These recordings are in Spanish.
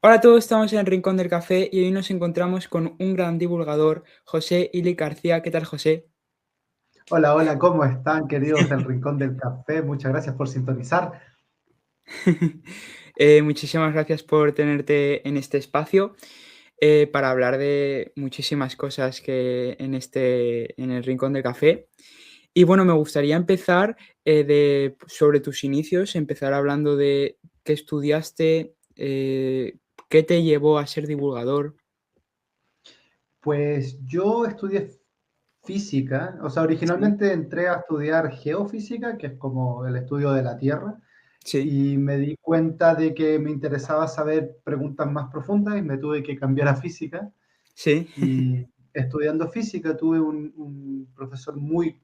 Hola a todos, estamos en el Rincón del Café y hoy nos encontramos con un gran divulgador, José Ili García. ¿Qué tal, José? Hola, hola, ¿cómo están, queridos del Rincón del Café? Muchas gracias por sintonizar. Muchísimas gracias por tenerte en este espacio para hablar de muchísimas cosas que en el Rincón del Café. Y bueno, me gustaría empezar sobre tus inicios, empezar hablando de qué estudiaste, qué te llevó a ser divulgador. Pues yo estudié física, o sea, Sí, originalmente entré a estudiar geofísica, que es como el estudio de la Tierra, sí, y me di cuenta de que me interesaba saber preguntas más profundas y me tuve que cambiar a física. sí, Y estudiando física tuve un profesor muy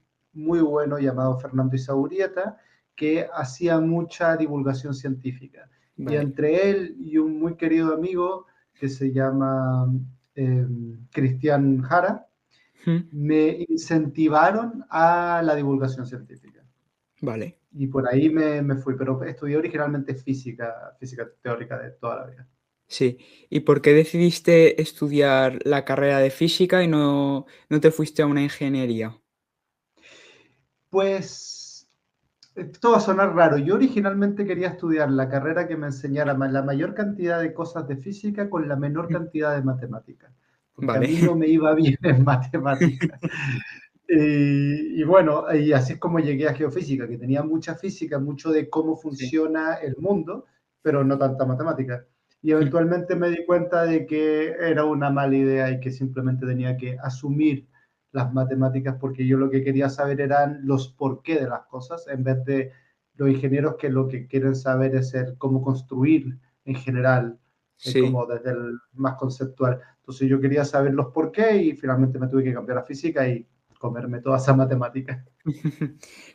bueno llamado Fernando Isaurieta, que hacía mucha divulgación científica. Y vale. entre él y un muy querido amigo que se llama eh, Cristian Jara, Mm, me incentivaron a la divulgación científica. vale. Y por ahí me fui, pero estudié originalmente física teórica de toda la vida. Sí. ¿Y por qué decidiste estudiar la carrera de física y no te fuiste a una ingeniería? Pues esto va a sonar raro. Yo originalmente quería estudiar la carrera que me enseñara la mayor cantidad de cosas de física con la menor Mm, cantidad de matemáticas, porque a vale. mí no me iba bien en matemáticas. Y bueno, y así es como llegué a geofísica, que tenía mucha física, mucho de cómo Sí. funciona el mundo, pero no tanta matemática. Y Mm, eventualmente me di cuenta de que era una mala idea y que simplemente tenía que asumir las matemáticas porque yo lo que quería saber eran los por qué de las cosas, en vez de los ingenieros que lo que quieren saber es el cómo construir en general, sí. como desde el más conceptual. Entonces yo quería saber los por qué y finalmente me tuve que cambiar a física y comerme toda esa matemática.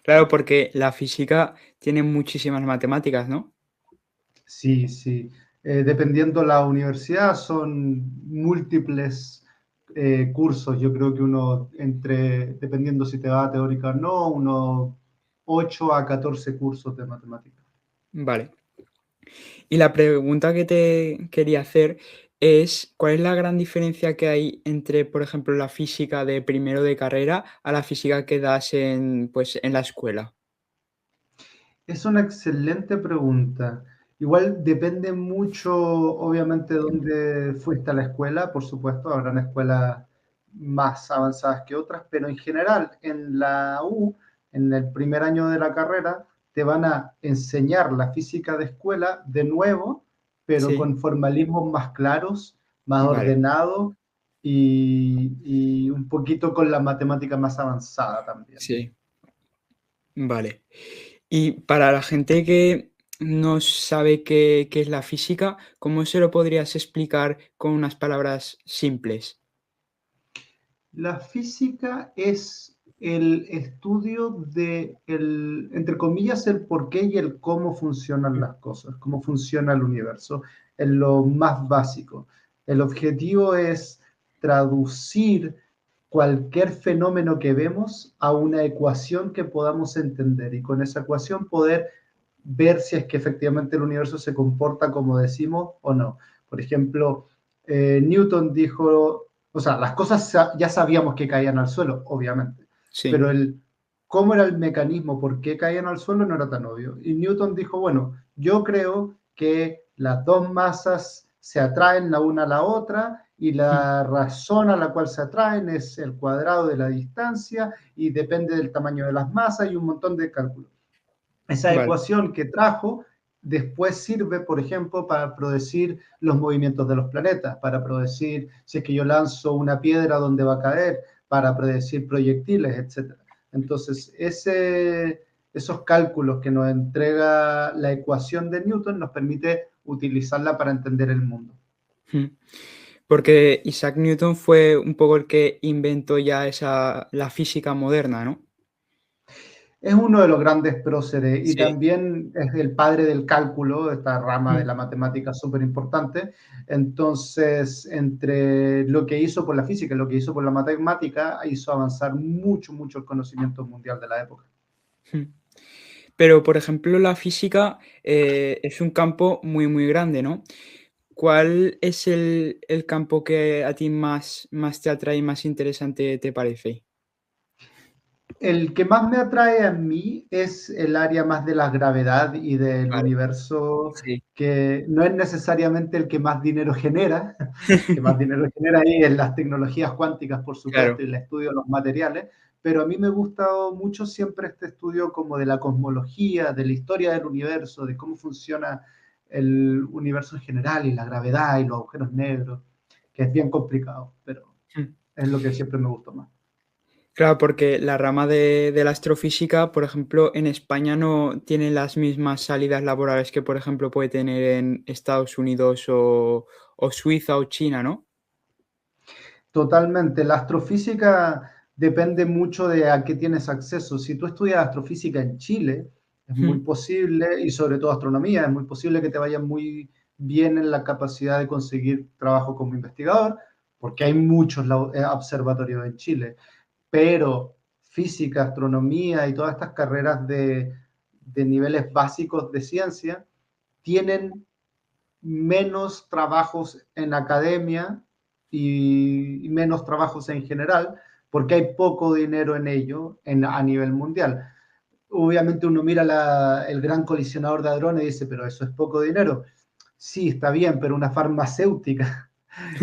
Claro, porque la física tiene muchísimas matemáticas, ¿no? Sí, sí. Dependiendo la universidad, son múltiples cursos. Yo creo que uno dependiendo si te va a teórica o no, unos 8 a 14 cursos de matemáticas. Vale. Y la pregunta que te quería hacer es, ¿cuál es la gran diferencia que hay entre, por ejemplo, la física de primero de carrera a la física que das pues, en la escuela? Es una excelente pregunta. Igual depende mucho, obviamente, de dónde fuiste a la escuela. Por supuesto, habrán escuelas más avanzadas que otras, pero en general, en la U, en el primer año de la carrera, te van a enseñar la física de escuela de nuevo, pero Sí, con formalismos más claros, más vale, ordenados y un poquito con la matemática más avanzada también. sí, vale. Y para la gente que no sabe qué es la física, ¿cómo se lo podrías explicar con unas palabras simples? La física es el estudio de entre comillas, el por qué y el cómo funcionan Mm, las cosas, cómo funciona el universo, en lo más básico. El objetivo es traducir cualquier fenómeno que vemos a una ecuación que podamos entender y con esa ecuación poder ver si es que efectivamente el universo se comporta como decimos o no. Por ejemplo, Newton dijo, o sea, las cosas ya sabíamos que caían al suelo, obviamente, sí, pero cómo era el mecanismo, por qué caían al suelo no era tan obvio. Y Newton dijo, bueno, yo creo que las dos masas se atraen la una a la otra y mm, la razón a la cual se atraen es el cuadrado de la distancia y depende del tamaño de las masas y un montón de cálculos. Esa vale, ecuación que trajo después sirve, por ejemplo, para predecir los movimientos de los planetas, para predecir si es que yo lanzo una piedra, dónde va a caer, para predecir proyectiles, etc. Entonces, esos cálculos que nos entrega la ecuación de Newton nos permite utilizarla para entender el mundo. mm. Porque Isaac Newton fue un poco el que inventó ya la física moderna, ¿no? Es uno de los grandes próceres y Sí. también es el padre del cálculo, esta rama de Mm, la matemática súper importante. Entonces, entre lo que hizo por la física y lo que hizo por la matemática, hizo avanzar mucho el conocimiento mundial de la época. mm. Pero, por ejemplo, la física es un campo muy, muy grande, ¿no? ¿Cuál es el campo que a ti más te atrae y más interesante te parece? El que más me atrae a mí es el área más de la gravedad y del Vale, universo, sí, que no es necesariamente el que más dinero genera, que más dinero genera ahí en las tecnologías cuánticas, por supuesto, claro. y el estudio de los materiales, pero a mí me gusta mucho siempre este estudio como de la cosmología, de la historia del universo, de cómo funciona el universo en general y la gravedad y los agujeros negros, que es bien complicado, pero Mm. es lo que siempre me gustó más. Claro, porque la rama de la astrofísica, por ejemplo, en España no tiene las mismas salidas laborales que, por ejemplo, puede tener en Estados Unidos o Suiza o China, ¿no? Totalmente. La astrofísica depende mucho de a qué tienes acceso. Si tú estudias astrofísica en Chile, es muy Mm, posible, y sobre todo astronomía, es muy posible que te vaya muy bien en la capacidad de conseguir trabajo como investigador, porque hay muchos observatorios en Chile. Pero física, astronomía y todas estas carreras de niveles básicos de ciencia tienen menos trabajos en academia y menos trabajos en general, porque hay poco dinero en ello a nivel mundial. Obviamente uno mira el gran colisionador de hadrones y dice, pero eso es poco dinero. Sí, está bien, pero una farmacéutica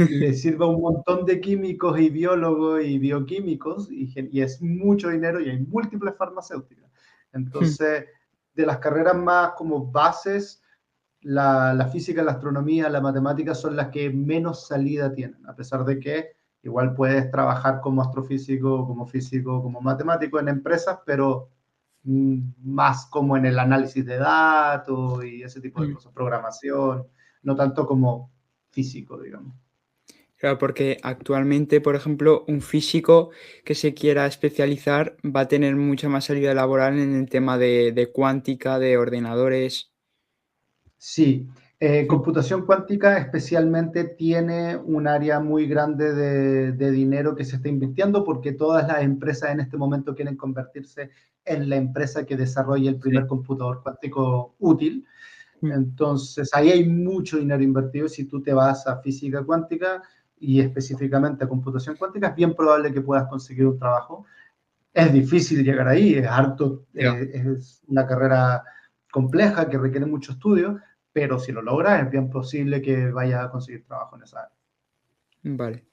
le sirve a un montón de químicos y biólogos y bioquímicos y es mucho dinero y hay múltiples farmacéuticas. mm, Entonces, de las carreras más como bases, la física, la astronomía, la matemática son las que menos salida tienen, a pesar de que igual puedes trabajar como astrofísico, como físico, como matemático en empresas, pero más como en el análisis de datos y ese tipo de mm. cosas, programación, no tanto como físico, digamos. Claro, porque actualmente, por ejemplo, un físico que se quiera especializar va a tener mucha más salida laboral en el tema de cuántica, de ordenadores. Sí, Mm, computación cuántica especialmente tiene un área muy grande de dinero que se está invirtiendo porque todas las empresas en este momento quieren convertirse en la empresa que desarrolle el sí. primer computador cuántico útil. Mm, Entonces, ahí hay mucho dinero invertido. Si tú te vas a física cuántica y específicamente a computación cuántica, es bien probable que puedas conseguir un trabajo. Es difícil llegar ahí, es harto, ya, es una carrera compleja que requiere mucho estudio, pero si lo logras es bien posible que vayas a conseguir trabajo en esa área. vale.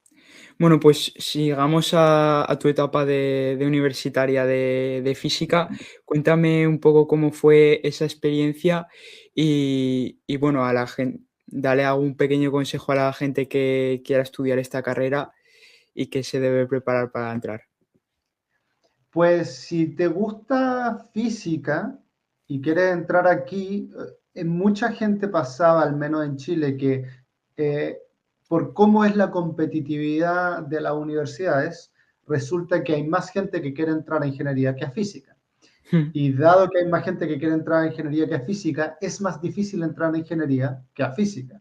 Bueno, pues sigamos a tu etapa de universitaria de física. Cuéntame un poco cómo fue esa experiencia y bueno, a la gente, dale algún pequeño consejo a la gente que quiera estudiar esta carrera y que se debe preparar para entrar. Pues si te gusta física y quieres entrar aquí, mucha gente pasaba, al menos en Chile, que eh, por cómo es la competitividad de las universidades, resulta que hay más gente que quiere entrar a ingeniería que a física. Mm, Y dado que hay más gente que quiere entrar a ingeniería que a física, es más difícil entrar a ingeniería que a física.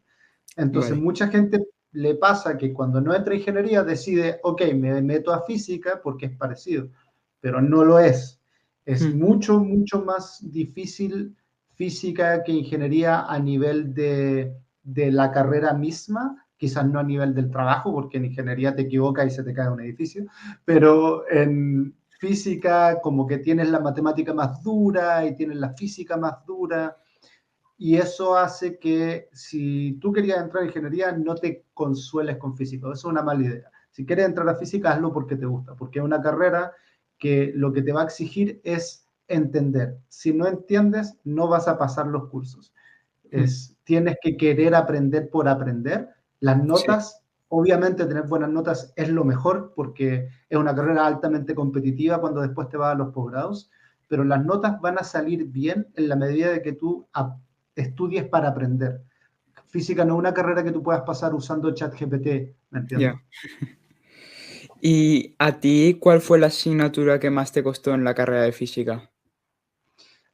Entonces, vale. mucha gente le pasa que cuando no entra a ingeniería decide, ok, me meto a física porque es parecido, pero no lo es. Es Mm, mucho, mucho más difícil física que ingeniería a nivel de la carrera misma, quizás no a nivel del trabajo, porque en ingeniería te equivocas y se te cae un edificio, pero en física como que tienes la matemática más dura y tienes la física más dura y eso hace que si tú querías entrar a ingeniería, no te consueles con física. Eso es una mala idea. Si quieres entrar a física, hazlo porque te gusta, porque es una carrera que lo que te va a exigir es entender. Si no entiendes, no vas a pasar los cursos. mm, Tienes que querer aprender por aprender. Las sí, notas, obviamente tener buenas notas es lo mejor porque es una carrera altamente competitiva cuando después te vas a los posgrados, pero las notas van a salir bien en la medida de que tú estudies para aprender. Física no es una carrera que tú puedas pasar usando ChatGPT, ¿me entiendes? ya. ¿Y a ti cuál fue la asignatura que más te costó en la carrera de física?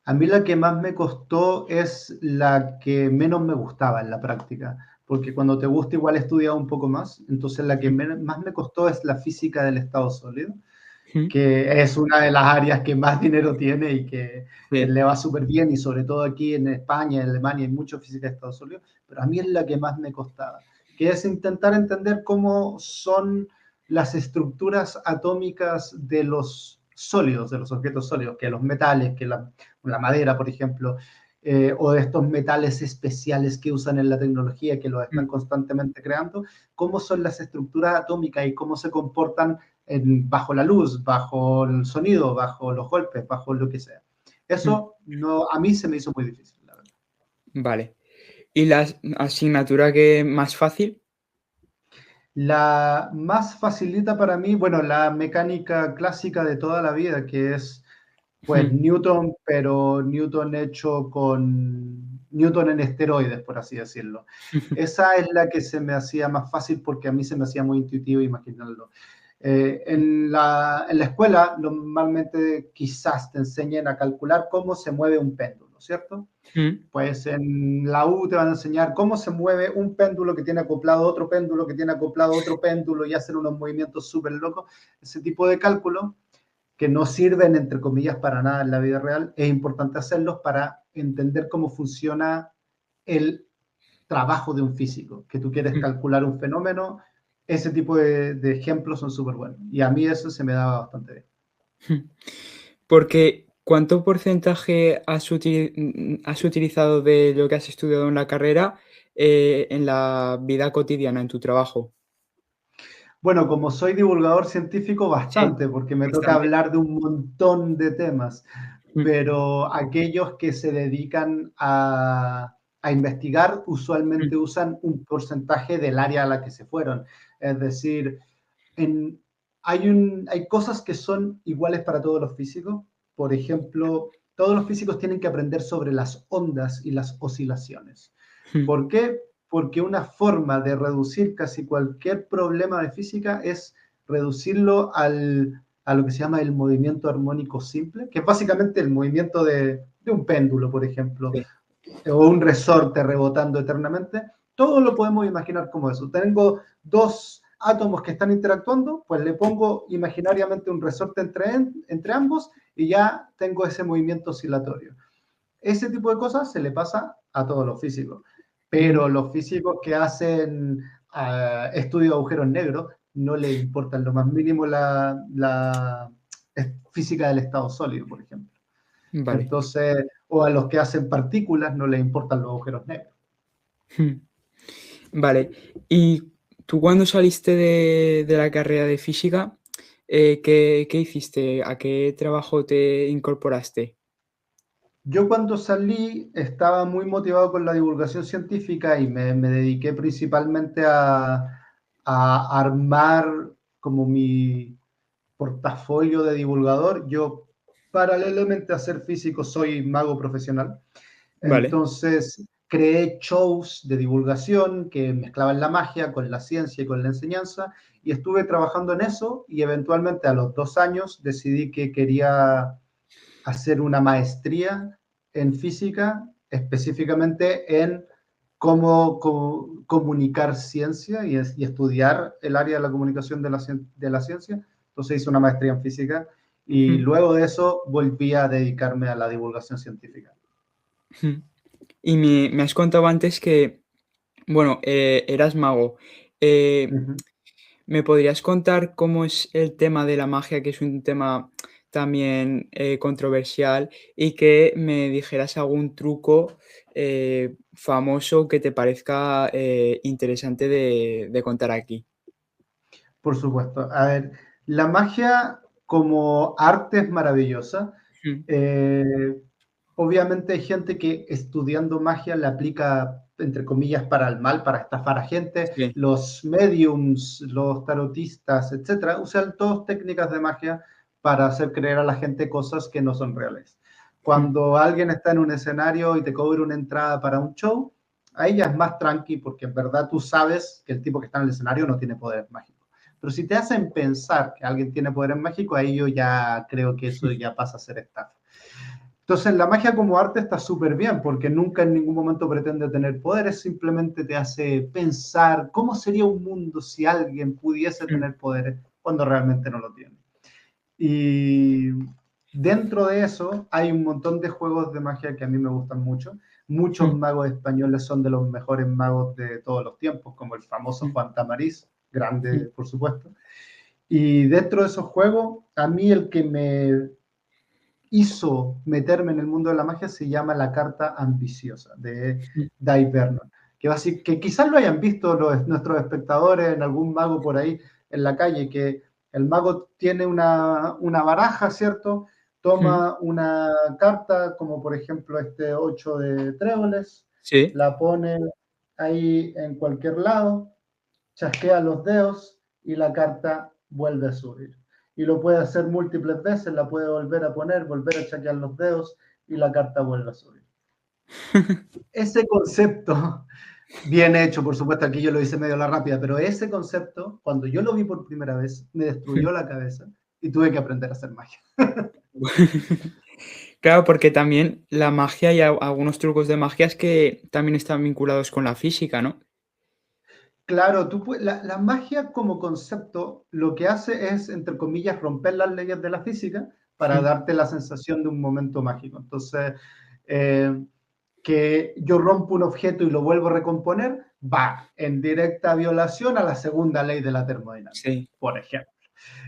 A mí la que más me costó es la que menos me gustaba en la práctica, porque cuando te gusta igual estudias un poco más, entonces la que más me costó es la física del estado sólido. Mm, que es una de las áreas que más dinero tiene y que sí. le va súper bien, y sobre todo aquí en España, en Alemania, hay mucha física de Estados Unidos, pero a mí es la que más me costaba, que es intentar entender cómo son las estructuras atómicas de los sólidos, de los objetos sólidos, que los metales, que la madera, por ejemplo, o de estos metales especiales que usan en la tecnología, que los están Mm, constantemente creando, cómo son las estructuras atómicas y cómo se comportan bajo la luz, bajo el sonido, bajo los golpes, bajo lo que sea. mm. Eso no, a mí se me hizo muy difícil, la verdad. Vale. ¿Y la asignatura que más fácil? La más facilita para mí, bueno, la mecánica clásica de toda la vida, que es pues Mm, Newton, pero Newton hecho con Newton en esteroides, por así decirlo. Esa es la que se me hacía más fácil porque a mí se me hacía muy intuitivo imaginarlo. En la escuela normalmente quizás te enseñen a calcular cómo se mueve un péndulo, ¿cierto? mm, Pues en la U te van a enseñar cómo se mueve un péndulo que tiene acoplado otro péndulo, que tiene acoplado otro péndulo y hacen unos movimientos súper locos. Ese tipo de cálculo que no sirven, entre comillas, para nada en la vida real, es importante hacerlos para entender cómo funciona el trabajo de un físico, que tú quieres mm, calcular un fenómeno, ese tipo de ejemplos son súper buenos. Y a mí eso se me daba bastante bien. mm. Porque, ¿cuánto porcentaje has utilizado de lo que has estudiado en la carrera, en la vida cotidiana, en tu trabajo? Bueno, como soy divulgador científico, Sí, bastante, porque me toca bastante. hablar de un montón de temas, Mm, pero aquellos que se dedican a investigar mm, usualmente usan un porcentaje del área a la que se fueron. Es decir, en, hay cosas que son iguales para todos los físicos. Por ejemplo, todos los físicos tienen que aprender sobre las ondas y las oscilaciones. mm, ¿Por qué? Porque una forma de reducir casi cualquier problema de física es reducirlo a lo que se llama el movimiento armónico simple, que es básicamente el movimiento de un péndulo, por ejemplo, sí. o un resorte rebotando eternamente. Todo lo podemos imaginar como eso. Tengo dos átomos que están interactuando, pues le pongo imaginariamente un resorte entre ambos y ya tengo ese movimiento oscilatorio. Ese tipo de cosas se le pasa a todos los físicos, Mm, pero los físicos que hacen estudio de agujeros negros no les importa en lo más mínimo la física del estado sólido, por ejemplo. vale. Entonces, o a los que hacen partículas no les importan los agujeros negros. Mm, vale. ¿Y tú cuando saliste de la carrera de física, qué hiciste? ¿A qué trabajo te incorporaste? Yo cuando salí estaba muy motivado con la divulgación científica y me dediqué principalmente a armar como mi portafolio de divulgador. Yo, paralelamente a ser físico, soy mago profesional. Vale. Entonces, creé shows de divulgación que mezclaban la magia con la ciencia y con la enseñanza, y estuve trabajando en eso, y eventualmente a los 2 años decidí que quería hacer una maestría en física, específicamente en cómo comunicar ciencia y estudiar el área de la comunicación de la ciencia. Entonces hice una maestría en física y Mm, luego de eso volví a dedicarme a la divulgación científica. mm. Y me has contado antes que, bueno, eras mago. Eh, Ujú. ¿Me podrías contar cómo es el tema de la magia, que es un tema también controversial, y que me dijeras algún truco famoso que te parezca interesante de contar aquí? Por supuesto. A ver, la magia como arte es maravillosa. Mm, Eh, Obviamente hay gente que estudiando magia la aplica, entre comillas, para el mal, para estafar a gente. sí. Los mediums, los tarotistas, etcétera, usan todas técnicas de magia para hacer creer a la gente cosas que no son reales. Mm, Cuando alguien está en un escenario y te cobra una entrada para un show, ahí ya es más tranqui porque en verdad tú sabes que el tipo que está en el escenario no tiene poderes mágicos. Pero si te hacen pensar que alguien tiene poderes mágicos, ahí yo ya creo que eso ya pasa a ser estafa. Entonces, la magia como arte está súper bien, porque nunca en ningún momento pretende tener poderes, simplemente te hace pensar cómo sería un mundo si alguien pudiese mm, tener poderes cuando realmente no lo tiene. Y dentro de eso hay un montón de juegos de magia que a mí me gustan mucho. Muchos Mm, magos españoles son de los mejores magos de todos los tiempos, como el famoso mm, Juan Tamariz, grande mm, por supuesto. Y dentro de esos juegos, a mí el que me hizo meterme en el mundo de la magia se llama La Carta Ambiciosa, de mm. Dai Vernon, que quizás lo hayan visto nuestros espectadores en algún mago por ahí en la calle, que el mago tiene una baraja, ¿cierto? Mm. Toma una carta, como por ejemplo este 8 de tréboles, Sí, la pone ahí en cualquier lado, chasquea los dedos y la carta vuelve a subir. Y lo puede hacer múltiples veces, la puede volver a poner, volver a chasquear los dedos y la carta vuelve a subir. Ese concepto, bien hecho, por supuesto, aquí yo lo hice medio a la rápida, pero ese concepto, cuando yo lo vi por primera vez, me destruyó la cabeza y tuve que aprender a hacer magia. claro, porque también la magia y algunos trucos de magia es que también están vinculados con la física, ¿no? Claro, la magia como concepto lo que hace es, entre comillas, romper las leyes de la física para Mm, darte la sensación de un momento mágico. Entonces, eh, que yo rompo un objeto y lo vuelvo a recomponer, va en directa violación a la segunda ley de la termodinámica, sí. por ejemplo.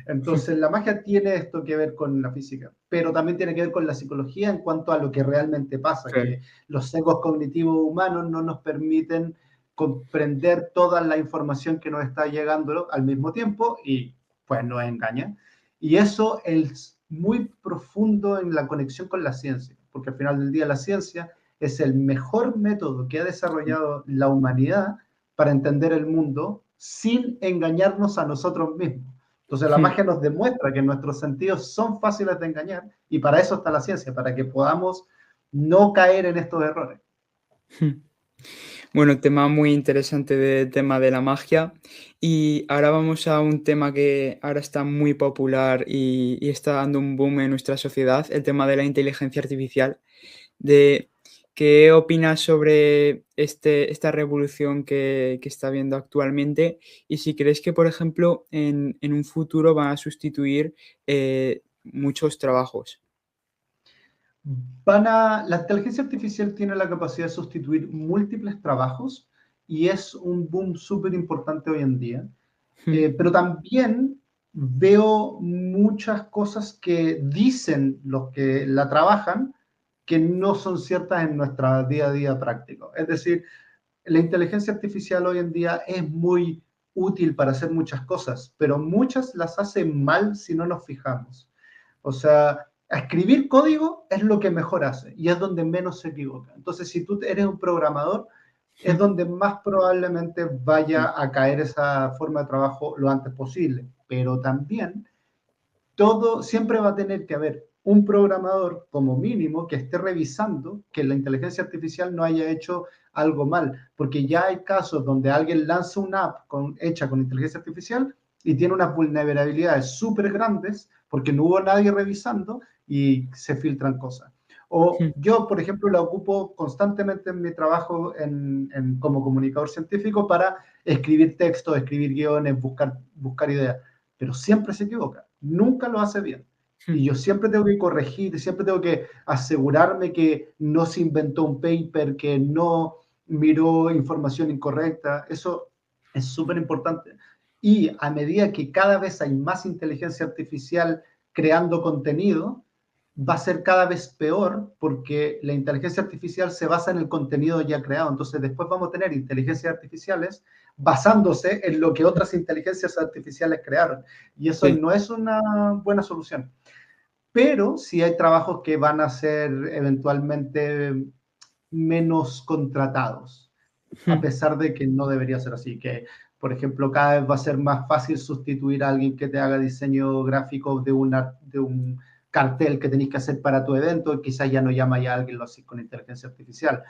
Entonces, la magia tiene esto que ver con la física, pero también tiene que ver con la psicología en cuanto a lo que realmente pasa, Claro. que los sesgos cognitivos humanos no nos permiten comprender toda la información que nos está llegando al mismo tiempo y pues nos engaña. Y eso es muy profundo en la conexión con la ciencia, porque al final del día la ciencia es el mejor método que ha desarrollado la humanidad para entender el mundo sin engañarnos a nosotros mismos. Entonces la Mm, magia nos demuestra que nuestros sentidos son fáciles de engañar y para eso está la ciencia, para que podamos no caer en estos errores. mm. Bueno, tema muy interesante de tema de la magia. Y ahora vamos a un tema que ahora está muy popular y está dando un boom en nuestra sociedad, el tema de la inteligencia artificial. De qué opinas sobre esta revolución que está habiendo actualmente y si crees que, por ejemplo, en un futuro van a sustituir muchos trabajos. La inteligencia artificial tiene la capacidad de sustituir múltiples trabajos y es un boom súper importante hoy en día. Mm, Pero también veo muchas cosas que dicen los que la trabajan que no son ciertas en nuestro día a día práctico. Es decir, la inteligencia artificial hoy en día es muy útil para hacer muchas cosas, pero muchas las hace mal si no nos fijamos. O sea, escribir código es lo que mejor hace y es donde menos se equivoca. Entonces, si tú eres un programador, es mm, donde más probablemente mm, vaya a caer esa forma de trabajo lo antes posible. Pero también todo siempre va a tener que haber un programador como mínimo que esté revisando que la inteligencia artificial no haya hecho algo mal, porque ya hay casos donde alguien lanza una app hecha con inteligencia artificial y tiene unas vulnerabilidades súper grandes porque no hubo nadie revisando y se filtran cosas. O mm, yo, por ejemplo, la ocupo constantemente en mi trabajo como comunicador científico para escribir textos, escribir guiones, buscar ideas, pero siempre se equivoca, nunca lo hace bien. Y mm, yo siempre tengo que corregir, siempre tengo que asegurarme que no se inventó un paper, que no miró información incorrecta. Eso es súper importante. Y a medida que cada vez hay más inteligencia artificial creando contenido, va a ser cada vez peor porque la inteligencia artificial se basa en el contenido ya creado. Entonces después vamos a tener inteligencias artificiales basándose en lo que otras inteligencias artificiales crearon. Y eso sí. no es una buena solución. Pero sí hay trabajos que van a ser eventualmente menos contratados, a Mm, pesar de que no debería ser así. Que, por ejemplo, cada vez va a ser más fácil sustituir a alguien que te haga diseño gráfico de un cartel que tenéis que hacer para tu evento, y quizás ya no llama ya a alguien, lo haces con inteligencia artificial.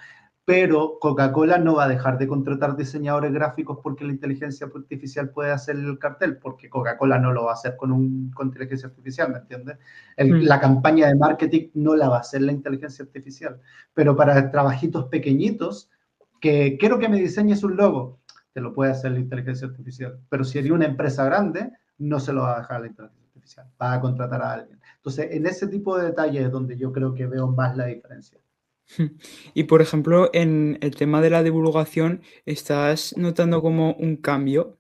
Pero Coca-Cola no va a dejar de contratar diseñadores gráficos porque la inteligencia artificial puede hacer el cartel, porque Coca-Cola no lo va a hacer con inteligencia artificial, ¿me entiendes? mm, La campaña de marketing no la va a hacer la inteligencia artificial, pero para trabajitos pequeñitos, que quiero que me diseñes un logo, te lo puede hacer la inteligencia artificial, pero si eres una empresa grande, no se lo va a dejar la inteligencia artificial. artificial, va a contratar a alguien. Entonces, en ese tipo de detalles es donde yo creo que veo más la diferencia. Y por ejemplo, en el tema de la divulgación, ¿estás notando como un cambio?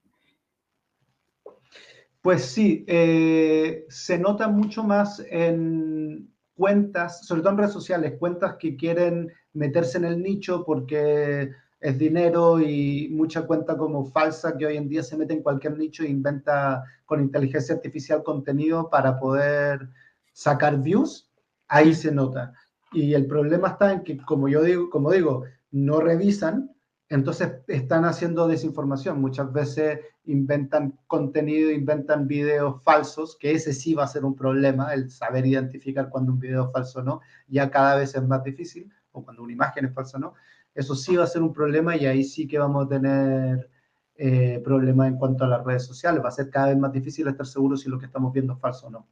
Pues sí, se nota mucho más en cuentas, sobre todo en redes sociales, cuentas que quieren meterse en el nicho porque es dinero y mucha cuenta como falsa que hoy en día se mete en cualquier nicho e inventa con inteligencia artificial contenido para poder sacar views, ahí se nota. Y el problema está en que, como digo, no revisan, entonces están haciendo desinformación. Muchas veces inventan contenido, inventan videos falsos, que ese sí va a ser un problema, el saber identificar cuando un video es falso o no, ya cada vez es más difícil, o cuando una imagen es falsa o no. Eso sí va a ser un problema y ahí sí que vamos a tener problemas en cuanto a las redes sociales. Va a ser cada vez más difícil estar seguro si lo que estamos viendo es falso o no.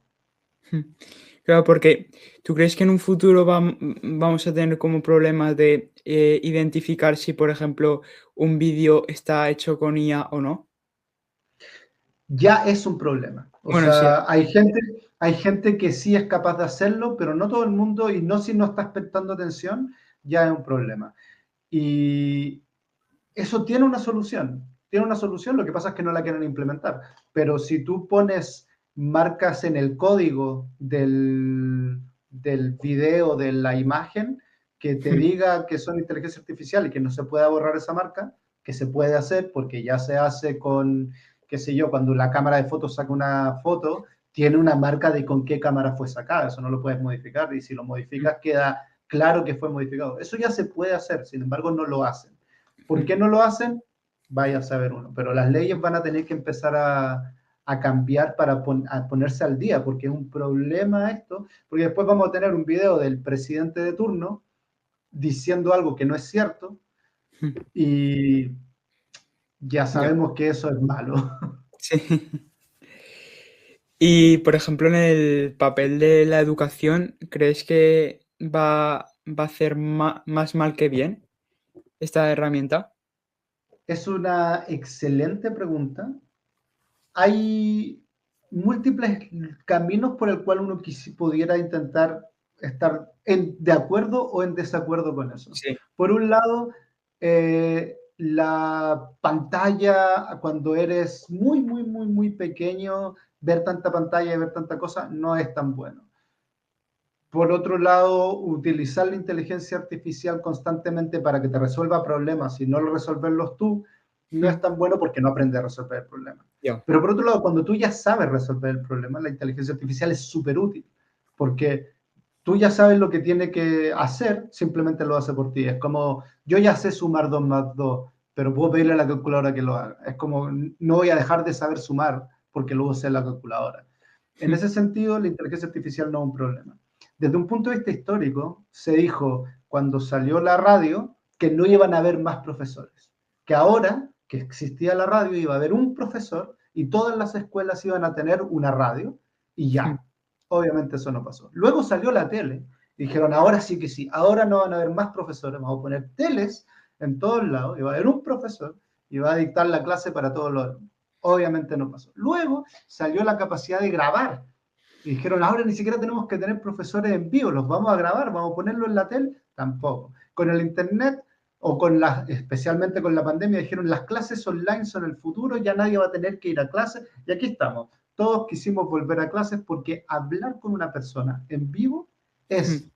Claro, porque ¿tú crees que en un futuro vamos a tener como problemas de identificar si, por ejemplo, un vídeo está hecho con IA o no? Ya es un problema. O Bueno, sí. sea, hay gente que sí es capaz de hacerlo, pero no todo el mundo, y no si no estás prestando atención, ya es un problema. Y eso tiene una solución, lo que pasa es que no la quieren implementar. Pero si tú pones marcas en el código del video, de la imagen, que te diga que son inteligencia artificial y que no se pueda borrar esa marca, que se puede hacer porque ya se hace con, qué sé yo, cuando la cámara de fotos saca una foto, tiene una marca de con qué cámara fue sacada, eso no lo puedes modificar y si lo modificas queda claro que fue modificado. Eso ya se puede hacer, sin embargo no lo hacen. ¿Por qué no lo hacen? Vaya a saber uno. Pero las leyes van a tener que empezar a cambiar para a ponerse al día, porque es un problema esto, porque después vamos a tener un video del presidente de turno diciendo algo que no es cierto y ya Ya, sabemos que eso es malo. sí. Y, por ejemplo, en el papel de la educación, ¿crees que va a hacer más mal que bien esta herramienta? Es una excelente pregunta. Hay múltiples caminos por el cual uno pudiera intentar estar de acuerdo o en desacuerdo con eso. Sí. Por un lado, la pantalla, cuando eres muy, muy, muy, muy pequeño, ver tanta pantalla y ver tanta cosa no es tan bueno. Por otro lado, utilizar la inteligencia artificial constantemente para que te resuelva problemas y no resolverlos tú, no es tan bueno porque no aprende a resolver el problema. Ya. Pero por otro lado, cuando tú ya sabes resolver el problema, la inteligencia artificial es súper útil porque tú ya sabes lo que tiene que hacer, simplemente lo hace por ti. Es como, yo ya sé sumar 2 más 2, pero puedo pedirle a la calculadora que lo haga. Es como, no voy a dejar de saber sumar porque lo use la calculadora. En ese sentido, la inteligencia artificial no es un problema. Desde un punto de vista histórico, se dijo cuando salió la radio que no iban a haber más profesores, que ahora que existía la radio iba a haber un profesor y todas las escuelas iban a tener una radio y ya. Obviamente eso no pasó. Luego salió la tele y dijeron, ahora sí que sí, ahora no van a haber más profesores, vamos a poner teles en todos lados y va a haber un profesor y va a dictar la clase para todos los alumnos. Obviamente no pasó. Luego salió la capacidad de grabar y dijeron, ahora ni siquiera tenemos que tener profesores en vivo, los vamos a grabar, vamos a ponerlo en la tele, tampoco. Con el internet o especialmente con la pandemia, dijeron, las clases online son el futuro, ya nadie va a tener que ir a clases, y aquí estamos. Todos quisimos volver a clases porque hablar con una persona en vivo es,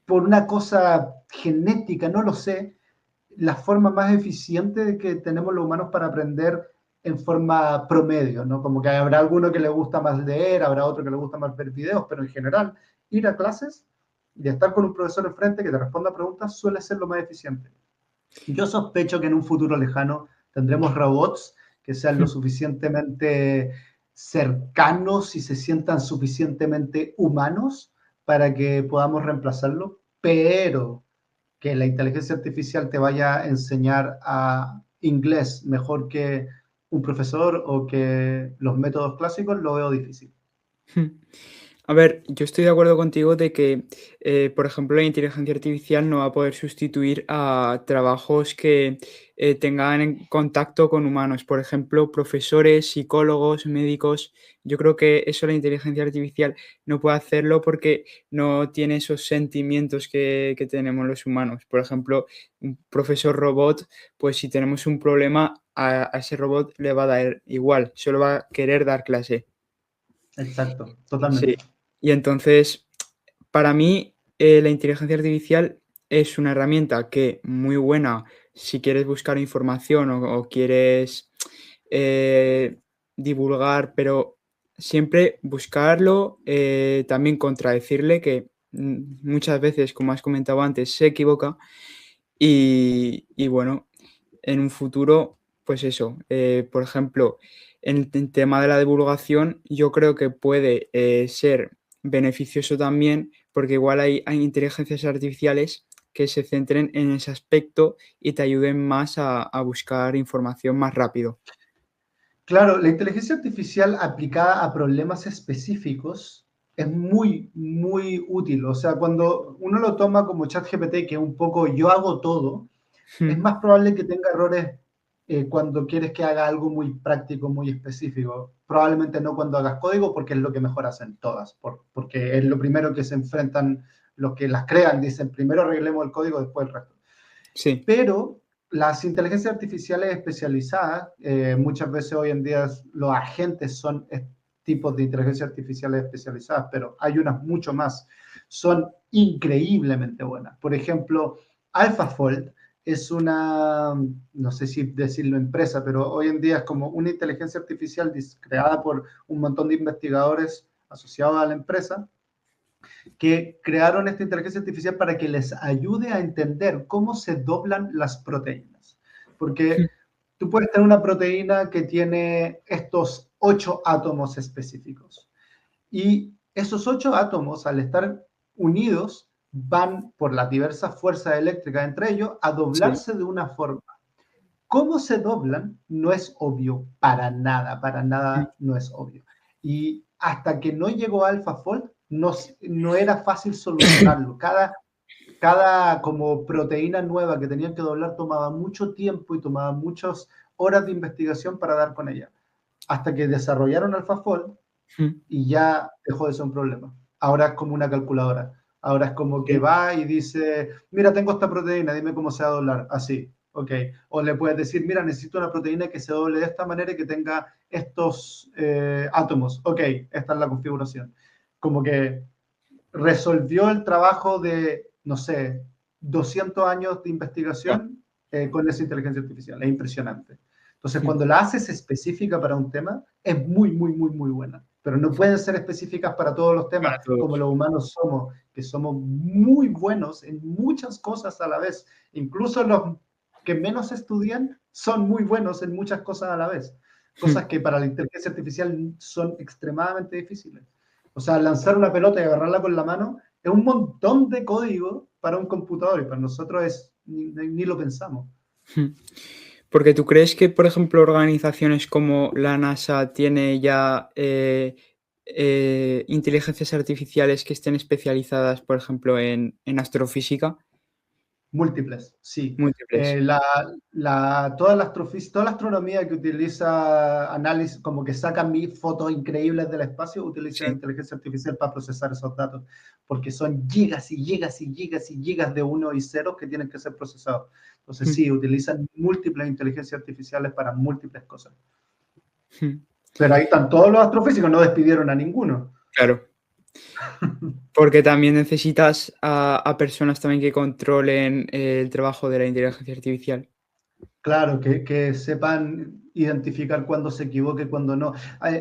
por una cosa genética, no lo sé, la forma más eficiente de que tenemos los humanos para aprender en forma promedio, ¿no? Como que habrá alguno que le gusta más leer, habrá otro que le gusta más ver videos, pero en general, ir a clases y estar con un profesor enfrente que te responda preguntas suele ser lo más eficiente. Yo sospecho que en un futuro lejano tendremos robots que sean lo suficientemente cercanos y se sientan suficientemente humanos para que podamos reemplazarlo, pero que la inteligencia artificial te vaya a enseñar a inglés mejor que un profesor o que los métodos clásicos, lo veo difícil. A ver, yo estoy de acuerdo contigo de que, por ejemplo, la inteligencia artificial no va a poder sustituir a trabajos que tengan en contacto con humanos. Por ejemplo, profesores, psicólogos, médicos. Yo creo que eso la inteligencia artificial no puede hacerlo porque no tiene esos sentimientos que tenemos los humanos. Por ejemplo, un profesor robot, pues si tenemos un problema, a ese robot le va a dar igual, solo va a querer dar clase. Exacto, totalmente. Sí. Y entonces, para mí, la inteligencia artificial es una herramienta que muy buena si quieres buscar información o quieres divulgar, pero siempre buscarlo, también contradecirle que muchas veces, como has comentado antes, se equivoca y bueno, en un futuro, pues eso, por ejemplo, en el tema de la divulgación, yo creo que puede ser beneficioso también, porque igual hay inteligencias artificiales que se centren en ese aspecto y te ayuden más a buscar información más rápido. Claro, la inteligencia artificial aplicada a problemas específicos es muy, muy útil. O sea, cuando uno lo toma como ChatGPT, que es un poco yo hago todo, es Mm, más probable que tenga errores cuando quieres que haga algo muy práctico, muy específico. Probablemente no cuando hagas código, porque es lo que mejor hacen todas, porque es lo primero que se enfrentan los que las crean. Dicen, primero arreglemos el código, después el resto. sí, Pero las inteligencias artificiales especializadas, muchas veces hoy en día los agentes son tipos de inteligencias artificiales especializadas, pero hay unas mucho más, son increíblemente buenas. Por ejemplo, AlphaFold es una, no sé si decirlo empresa, pero hoy en día es como una inteligencia artificial creada por un montón de investigadores asociados a la empresa que crearon esta inteligencia artificial para que les ayude a entender cómo se doblan las proteínas. Porque tú puedes tener una proteína que tiene estos 8 átomos específicos. Y esos 8 átomos, al estar unidos, van por las diversas fuerzas eléctricas entre ellos a sí, doblarse de una forma. Cómo se doblan no es obvio para mm, nada no es obvio. Y hasta que no llegó AlphaFold, no, no era fácil solucionarlo. Cada como proteína nueva que tenían que doblar tomaba mucho tiempo y tomaba muchas horas de investigación para dar con ella. Hasta que desarrollaron AlphaFold mm, y ya dejó de ser un problema. Ahora es como una calculadora. Ahora es como que sí, va y dice, mira, tengo esta proteína, dime cómo se va a doblar. Así, ok. O le puedes decir, mira, necesito una proteína que se doble de esta manera y que tenga estos átomos. Ok, esta es la configuración. Como que resolvió el trabajo de, no sé, 200 años de ya, investigación con esa inteligencia artificial. Es impresionante. Entonces, mm, cuando la haces específica para un tema, es muy, muy, muy, muy buena. Pero no pueden ser específicas para todos los para temas, como todos. los humanos somos, que somos muy buenos en muchas cosas a la vez. Incluso los que menos estudian son muy buenos en muchas cosas a la vez. Cosas Mm, que para la inteligencia artificial son extremadamente difíciles. O sea, lanzar una pelota y agarrarla con la mano es un montón de código para un computador y para nosotros es ni lo pensamos. mm. Porque tú crees que, por ejemplo, organizaciones como la NASA tiene ya inteligencias artificiales que estén especializadas, por ejemplo, en astrofísica Múltiples, sí. múltiples. Toda la astronomía que utiliza análisis, como que sacan fotos increíbles del espacio, utiliza Sí. inteligencia artificial para procesar esos datos, porque son gigas y gigas y gigas y gigas de uno y ceros que tienen que ser procesados. Entonces, Mm, sí, utilizan múltiples inteligencias artificiales para múltiples cosas. mm. Pero ahí están todos los astrofísicos, no despidieron a ninguno. Claro, porque también necesitas a personas también que controlen el trabajo de la inteligencia artificial. Claro, que sepan identificar cuándo se equivoque y cuándo no.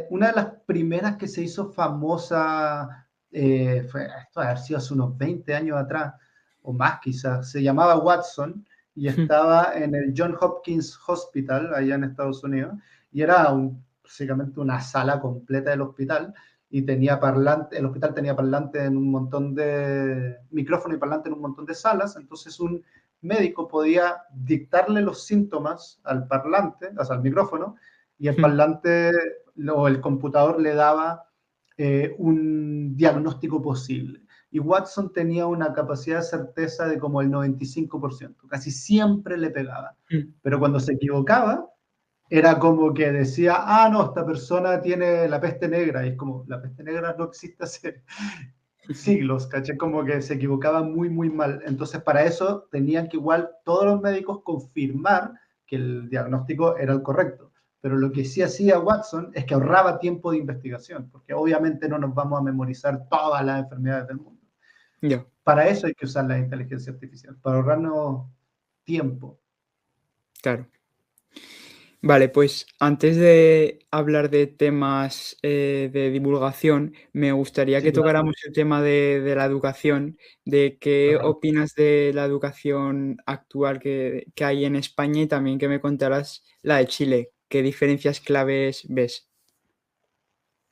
Una de las primeras que se hizo famosa, esto ha sido hace unos 20 años atrás, o más quizás, se llamaba Watson y Mm, estaba en el John Hopkins Hospital, allá en Estados Unidos, y era básicamente una sala completa del hospital, y tenía parlante, el hospital tenía parlante en un montón de micrófono y parlante en un montón de salas, entonces un médico podía dictarle los síntomas al parlante, o sea, al micrófono, y el mm, parlante o el computador le daba un diagnóstico posible. Y Watson tenía una capacidad de certeza de como el 95%, casi siempre le pegaba. Mm. Pero cuando se equivocaba, era como que decía, ah, no, esta persona tiene la peste negra, y es como, la peste negra no existe hace siglos, ¿caché? Como que se equivocaba muy, muy mal. Entonces, para eso tenían que igual todos los médicos confirmar que el diagnóstico era el correcto. Pero lo que sí hacía Watson es que ahorraba tiempo de investigación, porque obviamente no nos vamos a memorizar todas las enfermedades del mundo. Ya, Para eso hay que usar la inteligencia artificial, para ahorrarnos tiempo. claro. Vale, pues antes de hablar de temas de divulgación, me gustaría Sí, que claro. tocáramos el tema de la educación, de qué Ajá. opinas de la educación actual que hay en España y también que me contarás la de Chile, qué diferencias claves ves.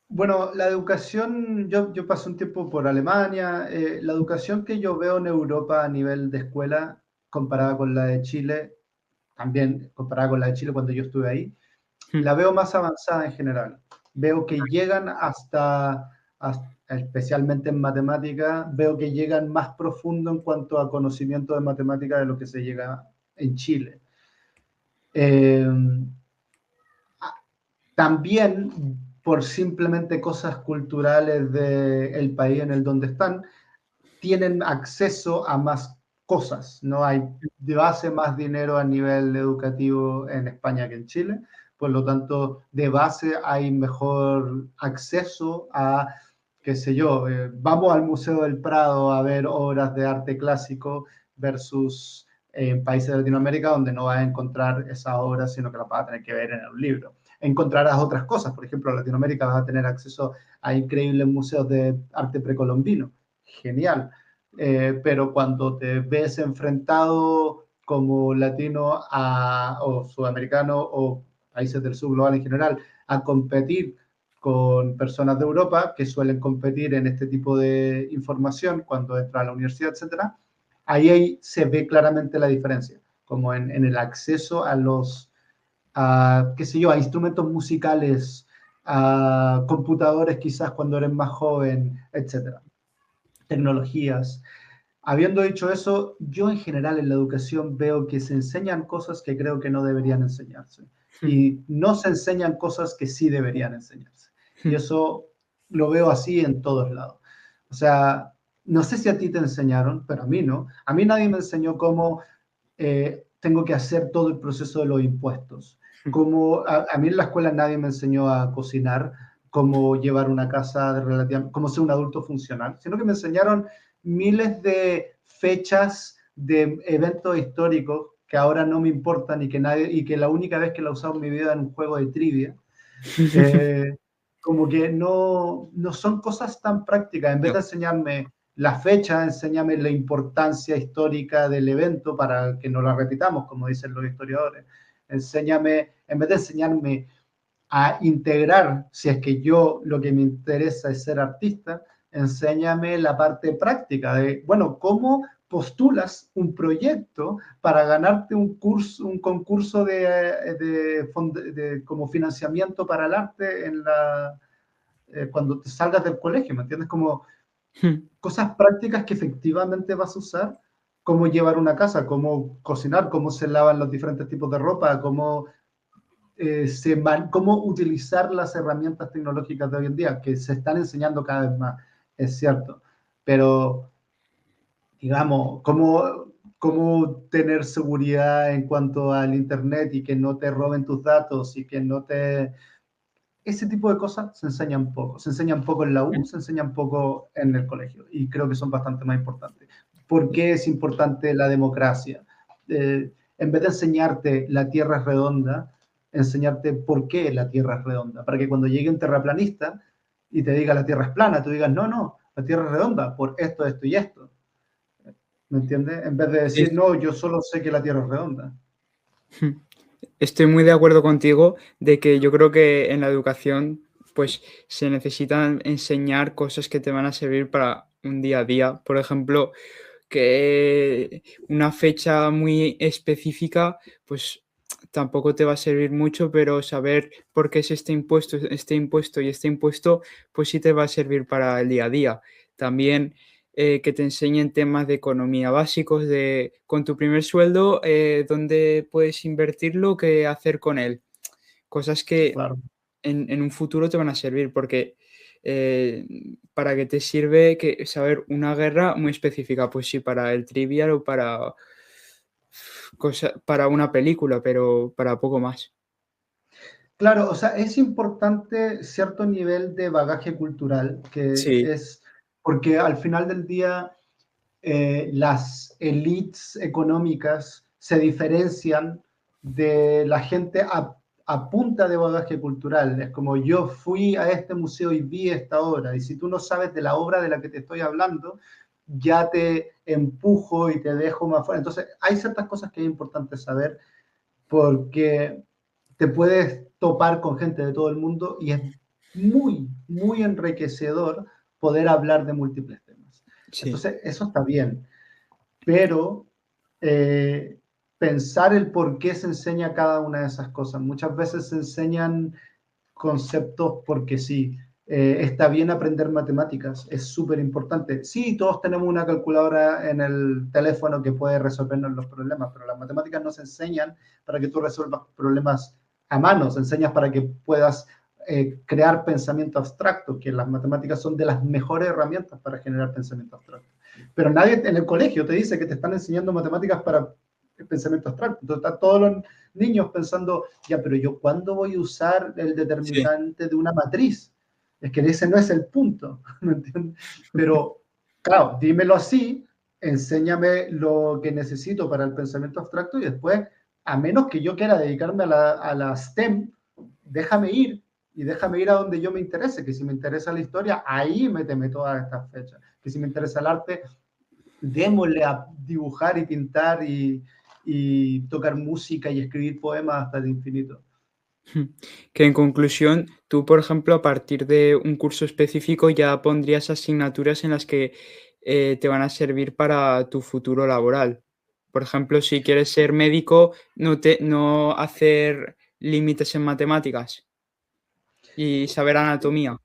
Bueno, la educación, yo pasé un tiempo por Alemania, la educación que yo veo en Europa a nivel de escuela, comparada con la de Chile, también comparada con la de Chile cuando yo estuve ahí, Mm. la veo más avanzada en general. Veo que llegan especialmente en matemática, veo que llegan más profundo en cuanto a conocimiento de matemática de lo que se llega en Chile. Eh, También por simplemente cosas culturales del país en el donde están, tienen acceso a más cosas. No hay de base más dinero a nivel educativo en España que en Chile. Por lo tanto, de base hay mejor acceso a, qué sé yo, vamos al Museo del Prado a ver obras de arte clásico versus en países de Latinoamérica donde no vas a encontrar esas obras, sino que las vas a tener que ver en un libro. Encontrarás otras cosas, por ejemplo, en Latinoamérica vas a tener acceso a increíbles museos de arte precolombino, genial. Pero cuando te ves enfrentado como latino o sudamericano o países del sur global en general a competir con personas de Europa que suelen competir en este tipo de información cuando entra a la universidad, etcétera, ahí se ve claramente la diferencia, como en el acceso a qué sé yo, a instrumentos musicales, a computadores quizás cuando eres más joven, etcétera, tecnologías. Habiendo dicho eso, yo en general en la educación veo que se enseñan cosas que creo que no deberían enseñarse y no se enseñan cosas que sí deberían enseñarse. Y eso lo veo así en todos lados. O sea, no sé si a ti te enseñaron, pero a mí no. A mí nadie me enseñó cómo tengo que hacer todo el proceso de los impuestos. Como a mí en la escuela nadie me enseñó a cocinar, cómo llevar una casa cómo ser un adulto funcional, sino que me enseñaron miles de fechas de eventos históricos que ahora no me importan y que la única vez que la he usado en mi vida en un juego de trivia. Eh, Como que no son cosas tan prácticas. En vez de No. enseñarme la fecha, enséñame la importancia histórica del evento para que no la repitamos, como dicen los historiadores. Enséñame, en vez de enseñarme a integrar, si es que yo lo que me interesa es ser artista, enséñame la parte práctica de, bueno, cómo postulas un proyecto para ganarte un curso, un concurso como financiamiento para el arte cuando te salgas del colegio, ¿me entiendes? Como cosas prácticas que efectivamente vas a usar, cómo llevar una casa, cómo cocinar, cómo se lavan los diferentes tipos de ropa, cómo utilizar las herramientas tecnológicas de hoy en día, que se están enseñando cada vez más, es cierto, pero digamos, cómo tener seguridad en cuanto al Internet y que no te roben tus datos y que no te... Ese tipo de cosas se enseñan poco en la U, se enseñan poco en el colegio y creo que son bastante más importantes. ¿Por qué es importante la democracia? En vez de enseñarte la Tierra es redonda, enseñarte por qué la Tierra es redonda, para que cuando llegue un terraplanista y te diga la Tierra es plana, tú digas, no, no, la Tierra es redonda por esto, esto y esto. ¿Me entiendes? En vez de decir, Es- no, yo solo sé que la Tierra es redonda. Estoy muy de acuerdo contigo de que yo creo que en la educación pues se necesitan enseñar cosas que te van a servir para un día a día. Por ejemplo, que una fecha muy específica, pues tampoco te va a servir mucho, pero saber por qué es este impuesto, pues sí te va a servir para el día a día. También que te enseñen temas de economía básicos, de con tu primer sueldo, dónde puedes invertirlo, qué hacer con él. Cosas que Claro. en un futuro te van a servir, porque eh, para qué te sirve que saber una guerra muy específica, pues sí, para el trivial o para una película, pero para poco más. Claro, o sea, es importante cierto nivel de bagaje cultural, que Sí, es porque al final del día las élites económicas se diferencian de la gente a punta de bagaje cultural. Es como yo fui a este museo y vi esta obra, y si tú no sabes de la obra de la que te estoy hablando, ya te empujo y te dejo más fuera. Entonces, hay ciertas cosas que es importante saber porque te puedes topar con gente de todo el mundo y es muy, muy enriquecedor poder hablar de múltiples temas. sí, Entonces, eso está bien, pero eh, pensar el por qué se enseña cada una de esas cosas. Muchas veces se enseñan conceptos porque sí. Está bien aprender matemáticas, es súper importante. Sí, todos tenemos una calculadora en el teléfono que puede resolvernos los problemas, pero las matemáticas no se enseñan para que tú resuelvas problemas a mano, se enseñan para que puedas crear pensamiento abstracto, que las matemáticas son de las mejores herramientas para generar pensamiento abstracto. Pero nadie en el colegio te dice que te están enseñando matemáticas para el pensamiento abstracto. Entonces, están todos los niños pensando, ya, pero yo, ¿cuándo voy a usar el sí. determinante de una matriz? Es que ese no es el punto, ¿me entiendes? Pero, claro, dímelo así, enséñame lo que necesito para el pensamiento abstracto y después, a menos que yo quiera dedicarme a la STEM, déjame ir y déjame ir a donde yo me interese, que si me interesa la historia, ahí méteme todas estas fechas, que si me interesa el arte, démosle a dibujar y pintar y tocar música y escribir poemas hasta el infinito. Que en conclusión, tú, por ejemplo, a partir de un curso específico ya pondrías asignaturas en las que te van a servir para tu futuro laboral. Por ejemplo, si quieres ser médico, no hacer límites en matemáticas y saber anatomía.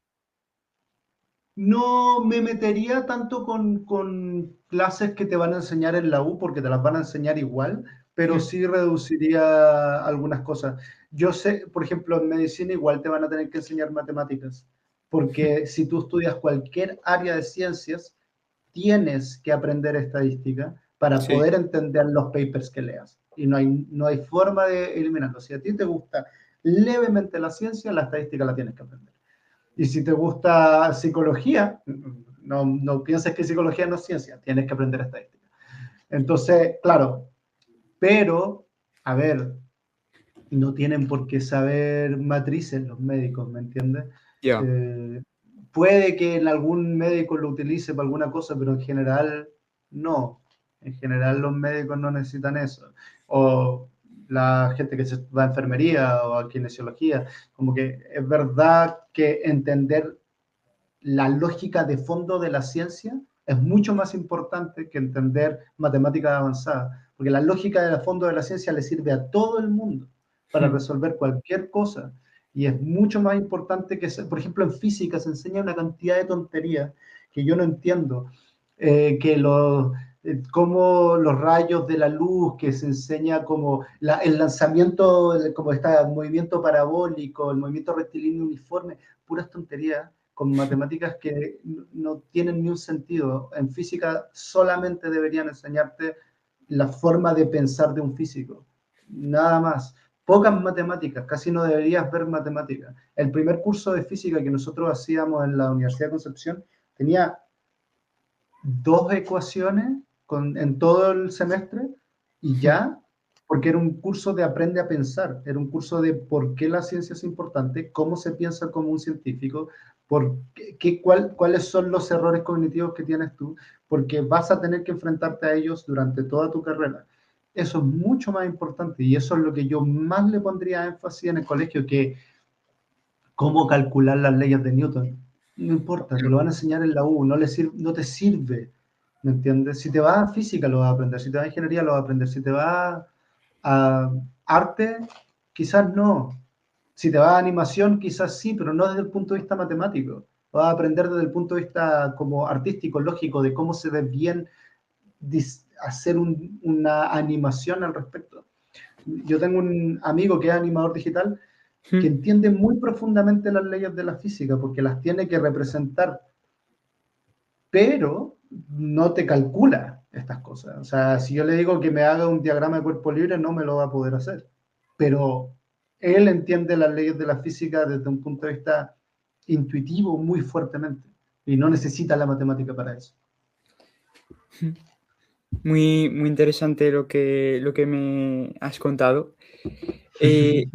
No me metería tanto con clases que te van a enseñar en la U, porque te las van a enseñar igual, pero sí reduciría algunas cosas. Yo sé, por ejemplo, en medicina igual te van a tener que enseñar matemáticas, porque si tú estudias cualquier área de ciencias, tienes que aprender estadística para Sí, poder entender los papers que leas. Y no hay forma de eliminarlo. Si a ti te gusta levemente la ciencia, la estadística la tienes que aprender. Y si te gusta psicología, no pienses que psicología no es ciencia, tienes que aprender estadística. Entonces, claro, pero, a ver, no tienen por qué saber matrices los médicos, ¿me entiendes? ya. Eh, puede que en algún médico lo utilice para alguna cosa, pero en general no. En general los médicos no necesitan eso. O la gente que se va a enfermería o a kinesiología, como que es verdad que entender la lógica de fondo de la ciencia es mucho más importante que entender matemáticas avanzadas, porque la lógica de fondo de la ciencia le sirve a todo el mundo para resolver cualquier cosa. Y es mucho más importante que, por ejemplo, en física se enseña una cantidad de tonterías que yo no entiendo, que como los rayos de la luz, que se enseña como el lanzamiento, como está el movimiento parabólico, el movimiento rectilíneo uniforme, puras tonterías con matemáticas que no tienen ni un sentido. En física solamente deberían enseñarte la forma de pensar de un físico, nada más. Pocas matemáticas, casi no deberías ver matemáticas. El primer curso de física que nosotros hacíamos en la Universidad de Concepción tenía dos ecuaciones en todo el semestre y ya, porque era un curso de aprende a pensar, era un curso de por qué la ciencia es importante, cómo se piensa como un científico, cuáles son los errores cognitivos que tienes tú, porque vas a tener que enfrentarte a ellos durante toda tu carrera. Eso es mucho más importante y eso es lo que yo más le pondría énfasis en el colegio, que cómo calcular las leyes de Newton. No importa, te lo van a enseñar en la U, no te sirve, ¿me entiendes? Si te vas a física lo vas a aprender, si te vas a ingeniería lo vas a aprender, si te vas a arte, quizás no. Si te vas a animación, quizás sí, pero no desde el punto de vista matemático. Vas a aprender desde el punto de vista como artístico, lógico, de cómo se ve bien hacer una animación al respecto. Yo tengo un amigo que es animador digital que Mm. entiende muy profundamente las leyes de la física porque las tiene que representar, pero no te calcula estas cosas. O sea, si yo le digo que me haga un diagrama de cuerpo libre, no me lo va a poder hacer. Pero él entiende las leyes de la física desde un punto de vista intuitivo muy fuertemente y no necesita la matemática para eso. Muy, muy interesante lo que me has contado. Eh,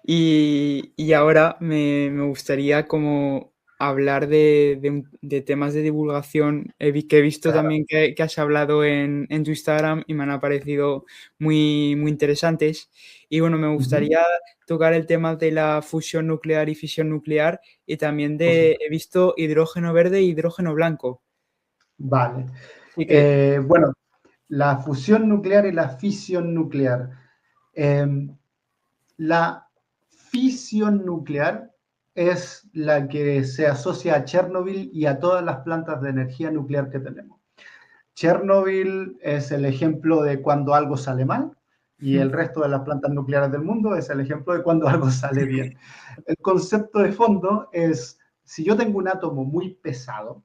y ahora me gustaría como hablar de temas de divulgación que he visto Claro. también que has hablado en tu Instagram y me han aparecido muy, muy interesantes. Y bueno, me Uh-huh. gustaría tocar el tema de la fusión nuclear y fisión nuclear y también Por supuesto. he visto hidrógeno verde e hidrógeno blanco. Vale. Así que Bueno, la fusión nuclear y la fisión nuclear. Eh, la fisión nuclear es la que se asocia a Chernobyl y a todas las plantas de energía nuclear que tenemos. Chernobyl es el ejemplo de cuando algo sale mal y el resto de las plantas nucleares del mundo es el ejemplo de cuando algo sale bien. El concepto de fondo es, si yo tengo un átomo muy pesado,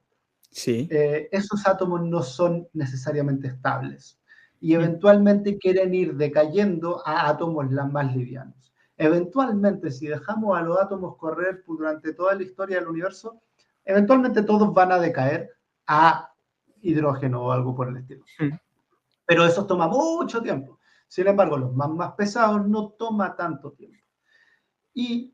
sí. esos átomos no son necesariamente estables y eventualmente quieren ir decayendo a átomos más livianos. Eventualmente, si dejamos a los átomos correr durante toda la historia del universo, eventualmente todos van a decaer a hidrógeno o algo por el estilo. Pero eso toma mucho tiempo. Sin embargo, los más pesados no toma tanto tiempo. Y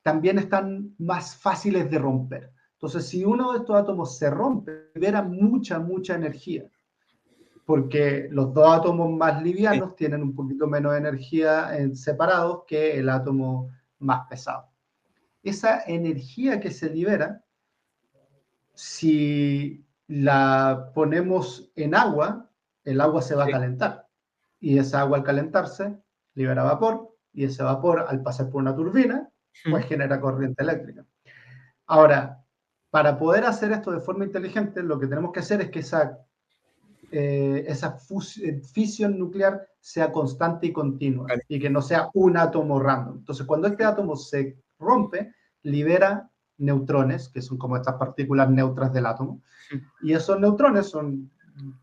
también están más fáciles de romper. Entonces, si uno de estos átomos se rompe, libera mucha energía, porque los dos átomos más Sí. livianos tienen un poquito menos energía separados que el átomo más pesado. Esa energía que se libera, si la ponemos en agua, el agua se va a Sí. calentar. Y esa agua al calentarse libera vapor, y ese vapor al pasar por una turbina, pues genera corriente eléctrica. Ahora, para poder hacer esto de forma inteligente, lo que tenemos que hacer es que esa fisión nuclear sea constante y continua Vale. y que no sea un átomo random. Entonces, cuando este átomo se rompe, libera neutrones, que son como estas partículas neutras del átomo, y esos neutrones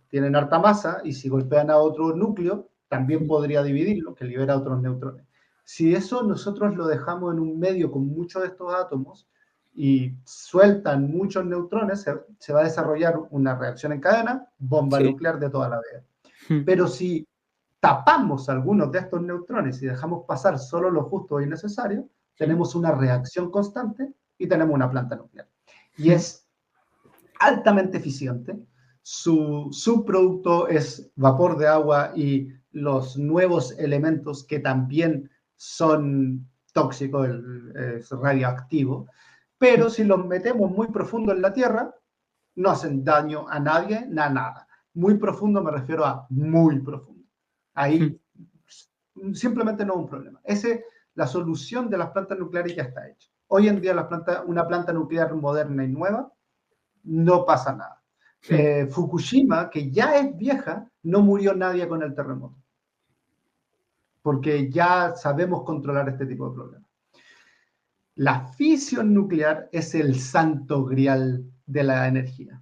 tienen harta masa y si golpean a otro núcleo, también podría dividirlo, que libera otros neutrones. Si eso nosotros lo dejamos en un medio con muchos de estos átomos y sueltan muchos neutrones, se va a desarrollar una reacción en cadena, bomba Sí. nuclear de toda la vida. Pero si tapamos algunos de estos neutrones y dejamos pasar solo lo justo y necesario, tenemos una reacción constante y tenemos una planta nuclear. Y es altamente eficiente. Su producto es vapor de agua y los nuevos elementos que también son tóxicos, es radioactivo, pero si los metemos muy profundo en la Tierra, no hacen daño a nadie, ni a nada. Muy profundo me refiero a muy profundo. Ahí simplemente no es un problema. Esa es la solución de las plantas nucleares ya está hecha. Hoy en día una planta nuclear moderna y nueva no pasa nada. Fukushima, que ya es vieja, no murió nadie con el terremoto, porque ya sabemos controlar este tipo de problemas. La fisión nuclear es el santo grial de la energía.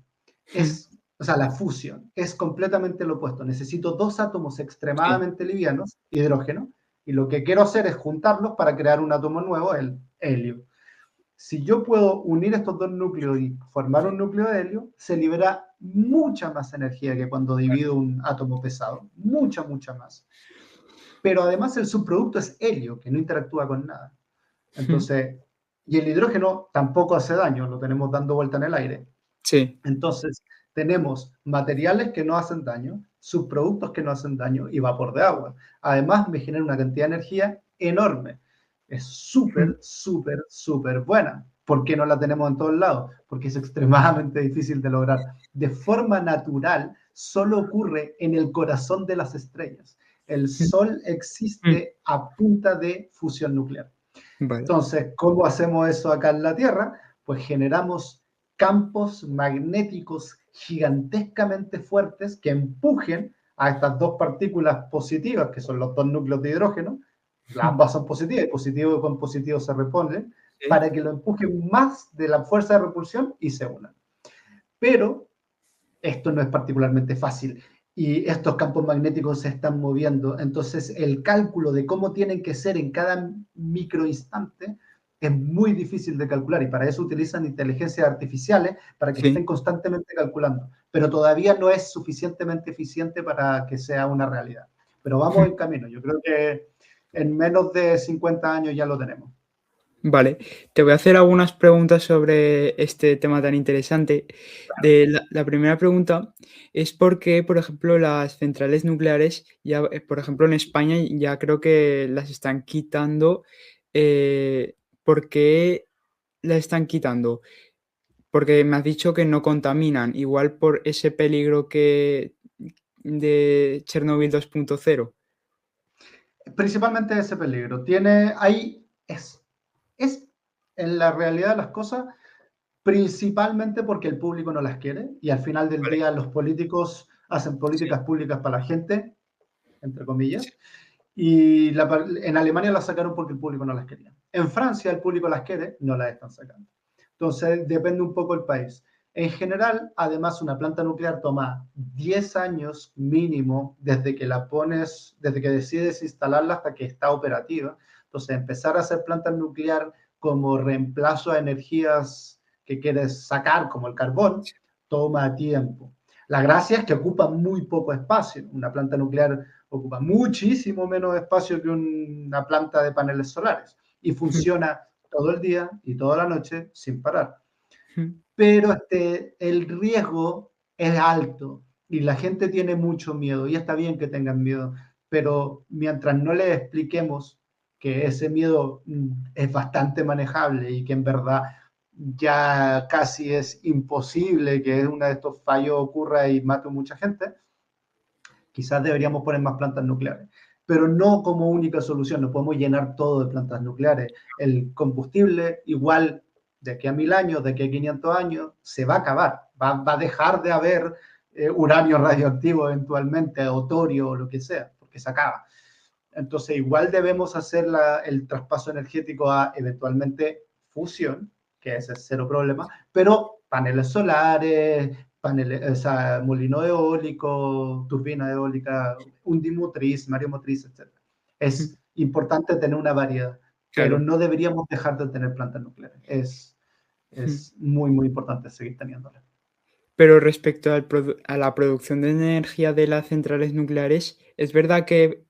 O sea, la fusión es completamente lo opuesto. Necesito dos átomos Sí. extremadamente livianos, hidrógeno, y lo que quiero hacer es juntarlos para crear un átomo nuevo, el helio. Si yo puedo unir estos dos núcleos y formar un núcleo de helio, se libera mucha más energía que cuando divido un átomo pesado, mucha más. Pero además el subproducto es helio, que no interactúa con nada. Entonces, y el hidrógeno tampoco hace daño, lo tenemos dando vuelta en el aire. Sí. Entonces, tenemos materiales que no hacen daño, subproductos que no hacen daño y vapor de agua. Además, me genera una cantidad de energía enorme. Es súper buena. ¿Por qué no la tenemos en todos lados? Porque es extremadamente difícil de lograr. De forma natural, solo ocurre en el corazón de las estrellas. El Sol Mm, existe a punta de fusión nuclear. vale. Entonces, ¿cómo hacemos eso acá en la Tierra? Pues generamos campos magnéticos gigantescamente fuertes que empujen a estas dos partículas positivas, que son los dos núcleos de hidrógeno, Mm, ambas son positivas, y positivo con positivo se reponen, sí, para que lo empujen más de la fuerza de repulsión y se unan. Pero esto no es particularmente fácil y estos campos magnéticos se están moviendo. Entonces, el cálculo de cómo tienen que ser en cada microinstante es muy difícil de calcular y para eso utilizan inteligencias artificiales para que estén sí. constantemente calculando, pero todavía no es suficientemente eficiente para que sea una realidad. Pero vamos en camino. Yo creo que en menos de 50 años ya lo tenemos. Vale, te voy a hacer algunas preguntas sobre este tema tan interesante. La primera pregunta es por qué, por ejemplo, las centrales nucleares, ya, por ejemplo, en España ya creo que las están quitando. ¿Por qué las están quitando? Porque me has dicho que no contaminan, igual por ese peligro que de Chernobyl 2.0. Principalmente ese peligro. Es en la realidad de las cosas, principalmente porque el público no las quiere y al final del Vale, día los políticos hacen sí, políticas públicas para la gente, entre sí. comillas, y en Alemania las sacaron porque el público no las quería. En Francia el público las quiere, no las están sacando. Entonces depende un poco del país. En general, además, una planta nuclear toma 10 años mínimo desde que la pones, desde que decides instalarla hasta que está operativa. Entonces, empezar a hacer plantas nuclear como reemplazo a energías que quieres sacar, como el carbón, toma tiempo. La gracia es que ocupa muy poco espacio. Una planta nuclear ocupa muchísimo menos espacio que una planta de paneles solares y funciona todo el día y toda la noche sin parar. Pero el riesgo es alto y la gente tiene mucho miedo y está bien que tengan miedo, pero mientras no les expliquemos que ese miedo es bastante manejable y que en verdad ya casi es imposible que uno de estos fallos ocurra y mate a mucha gente, quizás deberíamos poner más plantas nucleares, pero no como única solución, no podemos llenar todo de plantas nucleares. El combustible, igual de aquí a 1000 años, de aquí a 500 años, se va a acabar, va a dejar de haber uranio radioactivo eventualmente, o torio o lo que sea, porque se acaba. Entonces, igual debemos hacer el traspaso energético a eventualmente fusión, que ese es cero problema, pero paneles solares, paneles, o sea, molino eólico, turbina eólica, undimotriz, mareomotriz, etc. Es importante tener una variedad, pero Claro. no deberíamos dejar de tener plantas nucleares. Es muy, muy importante seguir teniéndolas. Pero respecto a la producción de energía de las centrales nucleares, ¿es verdad que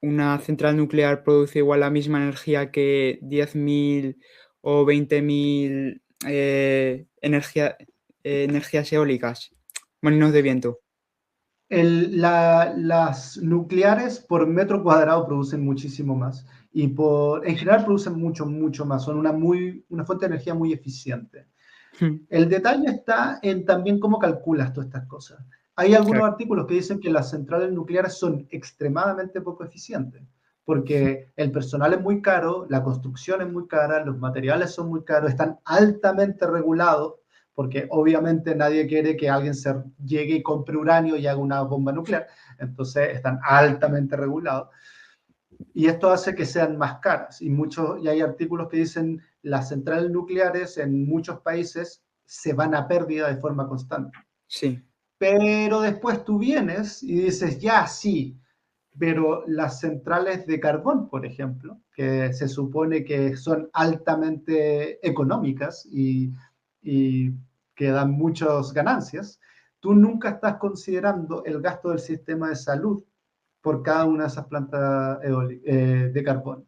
una central nuclear produce igual la misma energía que 10.000 o 20.000 energías eólicas? Molinos de viento. Las nucleares por metro cuadrado producen muchísimo más y en general producen mucho, mucho más. Son una fuente de energía muy eficiente. El detalle está en también cómo calculas todas estas cosas. Hay algunos Claro. artículos que dicen que las centrales nucleares son extremadamente poco eficientes, porque el personal es muy caro, la construcción es muy cara, los materiales son muy caros, están altamente regulados, porque obviamente nadie quiere que alguien llegue y compre uranio y haga una bomba nuclear, entonces están altamente regulados y esto hace que sean más caras. Y hay artículos que dicen las centrales nucleares en muchos países se van a pérdida de forma constante. Sí, Pero después tú vienes y dices, ya sí, pero las centrales de carbón, por ejemplo, que se supone que son altamente económicas y que dan muchas ganancias, tú nunca estás considerando el gasto del sistema de salud por cada una de esas plantas de carbón.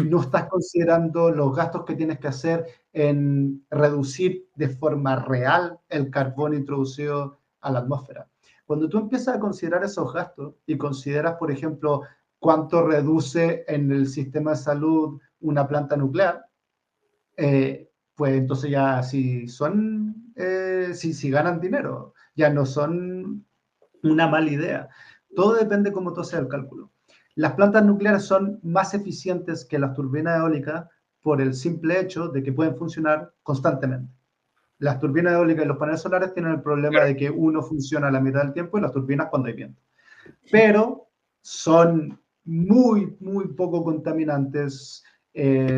No estás considerando los gastos que tienes que hacer en reducir de forma real el carbón introducido a la atmósfera. Cuando tú empiezas a considerar esos gastos y consideras, por ejemplo, cuánto reduce en el sistema de salud una planta nuclear, pues entonces ya si ganan dinero, ya no son una mala idea. Todo depende cómo tú haces el cálculo. Las plantas nucleares son más eficientes que las turbinas eólicas por el simple hecho de que pueden funcionar constantemente. Las turbinas eólicas y los paneles solares tienen el problema Claro, de que uno funciona a la mitad del tiempo y las turbinas cuando hay viento. Pero son muy poco contaminantes,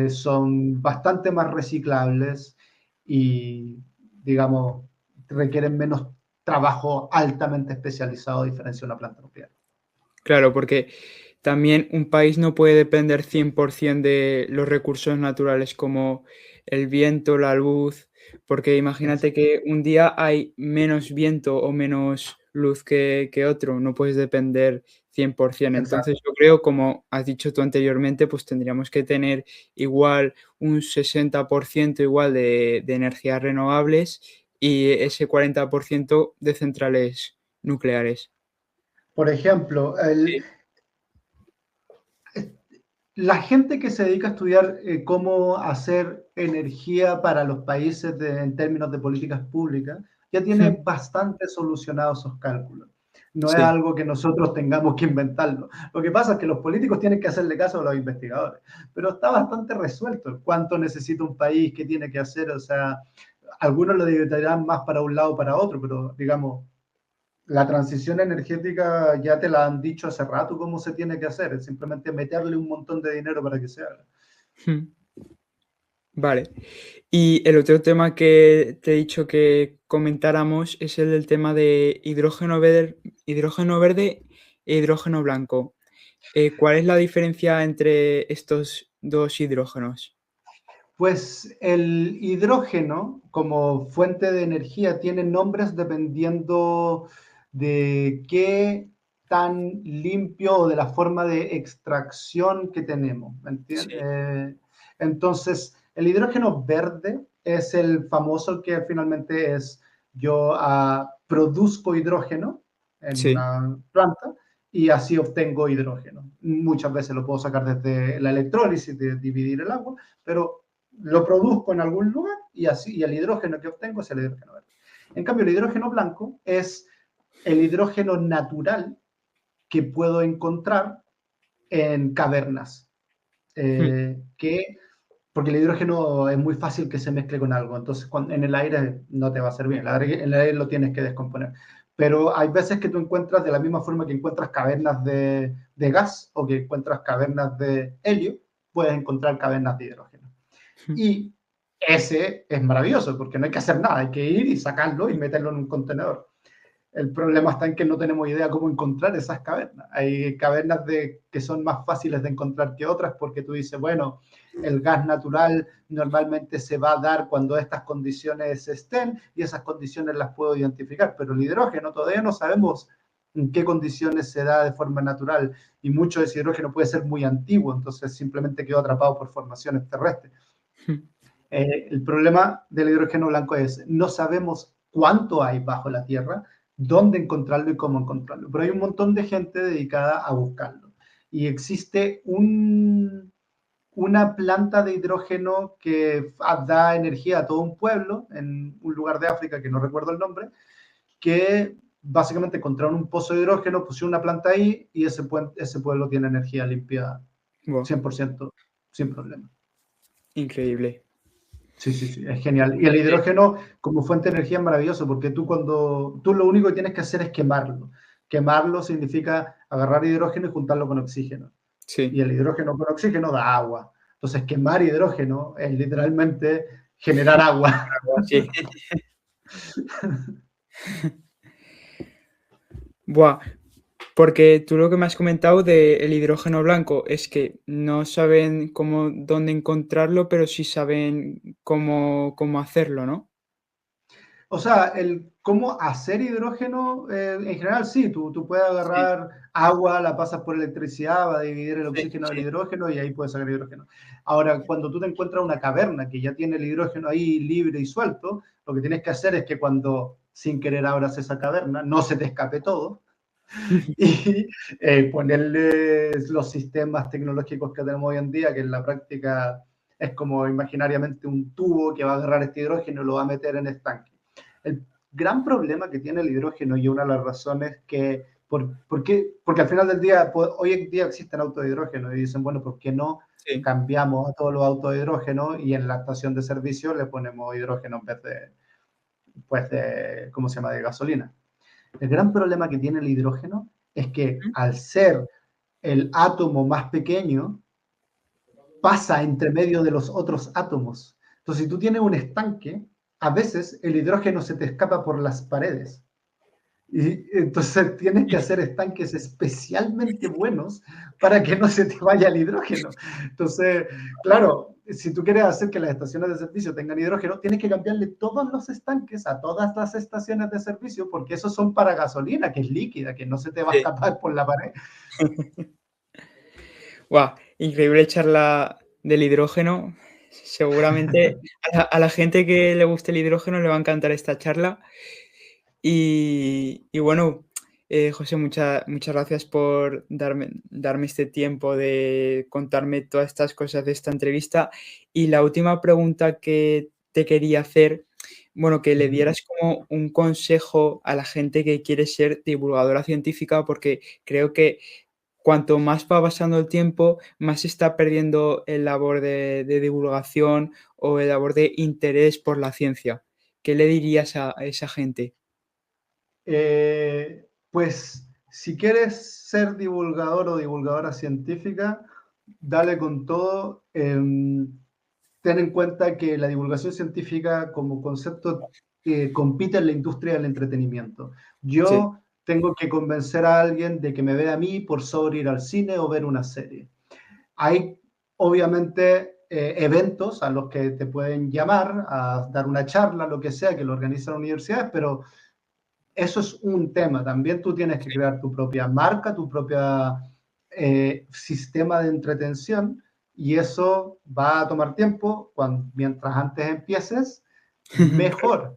son bastante más reciclables y, digamos, requieren menos trabajo altamente especializado a diferencia de una planta nuclear. claro, porque también un país no puede depender 100% de los recursos naturales como el viento, la luz, porque imagínate Exacto. que un día hay menos viento o menos luz que otro, no puedes depender 100%. Entonces Exacto. yo creo, como has dicho tú anteriormente, pues tendríamos que tener igual un 60% igual de energías renovables y ese 40% de centrales nucleares. Por ejemplo, Sí, la gente que se dedica a estudiar cómo hacer energía para los países en términos de políticas públicas ya tiene bastante solucionados esos cálculos. No es sí. algo que nosotros tengamos que inventarlo. Lo que pasa es que los políticos tienen que hacerle caso a los investigadores, pero está bastante resuelto cuánto necesita un país, qué tiene que hacer. O sea, algunos lo dividirán más para un lado o para otro, pero digamos, la transición energética ya te la han dicho hace rato cómo se tiene que hacer, es simplemente meterle un montón de dinero para que se haga. Vale. Y el otro tema que te he dicho que comentáramos es el del tema de hidrógeno verde e hidrógeno blanco. ¿Cuál es la diferencia entre estos dos hidrógenos? Pues el hidrógeno como fuente de energía tiene nombres dependiendo de qué tan limpio o de la forma de extracción que tenemos, ¿me entiendes? Sí, Entonces, el hidrógeno verde es el famoso que finalmente es yo produzco hidrógeno en sí. una planta y así obtengo hidrógeno. Muchas veces lo puedo sacar desde la electrólisis, de dividir el agua, pero lo produzco en algún lugar y así y el hidrógeno que obtengo es el hidrógeno verde. En cambio, el hidrógeno blanco es el hidrógeno natural que puedo encontrar en cavernas, que porque el hidrógeno es muy fácil que se mezcle con algo, entonces en el aire no te va a hacer bien, en el aire lo tienes que descomponer. Pero hay veces que tú encuentras, de la misma forma que encuentras cavernas de gas o que encuentras cavernas de helio, puedes encontrar cavernas de hidrógeno. Y ese es maravilloso porque no hay que hacer nada, hay que ir y sacarlo y meterlo en un contenedor. El problema está en que no tenemos idea cómo encontrar esas cavernas. Hay cavernas que son más fáciles de encontrar que otras porque tú dices, bueno, el gas natural normalmente se va a dar cuando estas condiciones estén y esas condiciones las puedo identificar, pero el hidrógeno todavía no sabemos en qué condiciones se da de forma natural y mucho de ese hidrógeno puede ser muy antiguo, entonces simplemente quedó atrapado por formaciones terrestres. El problema del hidrógeno blanco es no sabemos cuánto hay bajo la Tierra, dónde encontrarlo y cómo encontrarlo, pero hay un montón de gente dedicada a buscarlo. Y existe una planta de hidrógeno que da energía a todo un pueblo en un lugar de África que no recuerdo el nombre, que básicamente encontraron un pozo de hidrógeno, pusieron una planta ahí y ese pueblo tiene energía limpia Buah, 100% sin problema. increíble. Sí, sí, sí, es genial. Y el Sí, hidrógeno como fuente de energía es maravilloso porque tú lo único que tienes que hacer es quemarlo. Quemarlo significa agarrar hidrógeno y juntarlo con oxígeno. Y sí. el hidrógeno con oxígeno da agua. Entonces, quemar hidrógeno es literalmente generar agua. Agua, sí. Buah, porque tú lo que me has comentado del hidrógeno blanco es que no saben dónde encontrarlo, pero sí saben cómo hacerlo, ¿no? O sea, el cómo hacer hidrógeno, en general sí, tú puedes Sí, agarrar agua, la pasas por electricidad, va a dividir el sí, oxígeno del sí. hidrógeno y ahí puedes sacar hidrógeno. Ahora, cuando tú te encuentras una caverna que ya tiene el hidrógeno ahí libre y suelto, lo que tienes que hacer es que cuando sin querer abras esa caverna, no se te escape todo y ponerle los sistemas tecnológicos que tenemos hoy en día, que en la práctica es como imaginariamente un tubo que va a agarrar este hidrógeno y lo va a meter en estanque. El gran problema que tiene el hidrógeno y una de las razones que ¿Por qué? Porque al final del día, pues, hoy en día existen autos de hidrógeno y dicen, bueno, ¿por qué no Sí, cambiamos a todos los autos de hidrógeno y en la estación de servicio le ponemos hidrógeno en vez de, pues de, ¿cómo se llama?, de gasolina? El gran problema que tiene el hidrógeno es que ujú, al ser el átomo más pequeño, pasa entre medio de los otros átomos. Entonces, si tú tienes un estanque, a veces el hidrógeno se te escapa por las paredes. Y entonces tienes que hacer estanques especialmente buenos para que no se te vaya el hidrógeno. Entonces, claro, si tú quieres hacer que las estaciones de servicio tengan hidrógeno, tienes que cambiarle todos los estanques a todas las estaciones de servicio, porque esos son para gasolina, que es líquida, que no se te va a sí. escapar por la pared. Guau, increíble charla del hidrógeno. Seguramente a la gente que le guste el hidrógeno le va a encantar esta charla. Y bueno, José, muchas gracias por darme este tiempo de contarme todas estas cosas de esta entrevista. Y la última pregunta que te quería hacer, bueno, que le dieras como un consejo a la gente que quiere ser divulgadora científica, porque creo que cuanto más va pasando el tiempo, más se está perdiendo el labor de divulgación o el labor de interés por la ciencia. ¿Qué le dirías a esa gente? Pues si quieres ser divulgador o divulgadora científica, dale con todo. Ten en cuenta que la divulgación científica como concepto compite en la industria del entretenimiento. Sí, Yo tengo que convencer a alguien de que me vea a mí por sobre ir al cine o ver una serie. Hay obviamente eventos a los que te pueden llamar a dar una charla, lo que sea, que lo organizan universidades, pero eso es un tema. También tú tienes que crear tu propia marca, tu propia sistema de entretención y eso va a tomar tiempo. Mientras antes empieces, claro, mejor.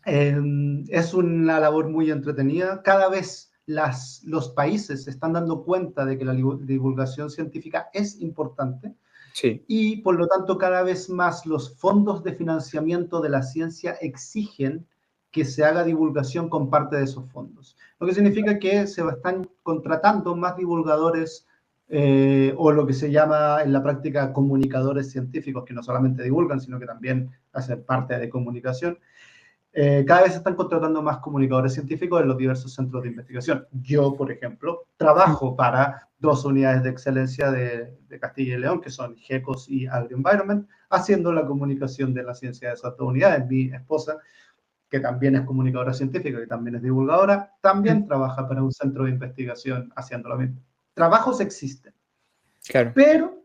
Es una labor muy entretenida. Cada vez los países se están dando cuenta de que la divulgación científica es importante sí, y por lo tanto cada vez más los fondos de financiamiento de la ciencia exigen que se haga divulgación con parte de esos fondos. Lo que significa que se están contratando más divulgadores o lo que se llama en la práctica comunicadores científicos, que no solamente divulgan, sino que también hacen parte de comunicación. Cada vez se están contratando más comunicadores científicos en los diversos centros de investigación. Yo, por ejemplo, trabajo para dos unidades de excelencia de Castilla y León, que son GECOS y AgriEnvironment, haciendo la comunicación de la ciencia de esas dos unidades. Mi esposa, que también es comunicadora científica, que también es divulgadora, también trabaja para un centro de investigación haciendo lo mismo. Trabajos existen, claro, pero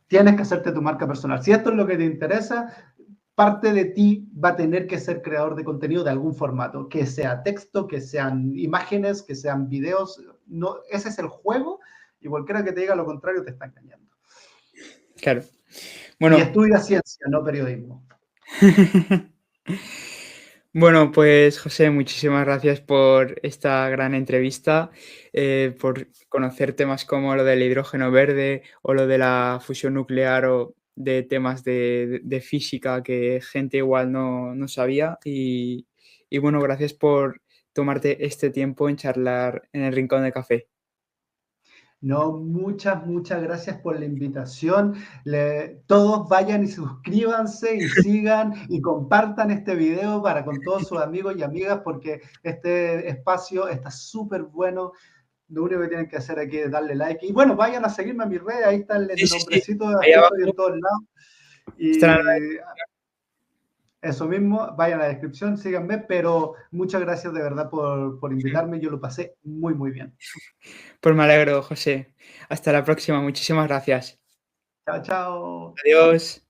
tienes que hacerte tu marca personal. Si esto es lo que te interesa, parte de ti va a tener que ser creador de contenido de algún formato, que sea texto, que sean imágenes, que sean videos. No, ese es el juego y cualquiera que te diga lo contrario te está engañando. claro. Y Bueno, estudia ciencia, no periodismo. bueno, pues José, muchísimas gracias por esta gran entrevista, por conocer temas como lo del hidrógeno verde o lo de la fusión nuclear o de temas de física que gente igual no sabía. Y bueno, gracias por tomarte este tiempo en charlar en el Rincón de Café. No, muchas gracias por la invitación. Todos vayan y suscríbanse y sigan y compartan este video para con todos sus amigos y amigas porque este espacio está súper bueno. Lo único que tienen que hacer aquí es darle like. Y bueno, vayan a seguirme a mis redes, ahí está el Sí, sí, sí. nombrecito, Ahí aquí estoy abajo en todos lados. estarán. Y eso mismo, vayan a la descripción, síganme, pero muchas gracias de verdad por invitarme, yo lo pasé muy bien. Pues me alegro, José. Hasta la próxima. Muchísimas gracias. Chao. Adiós.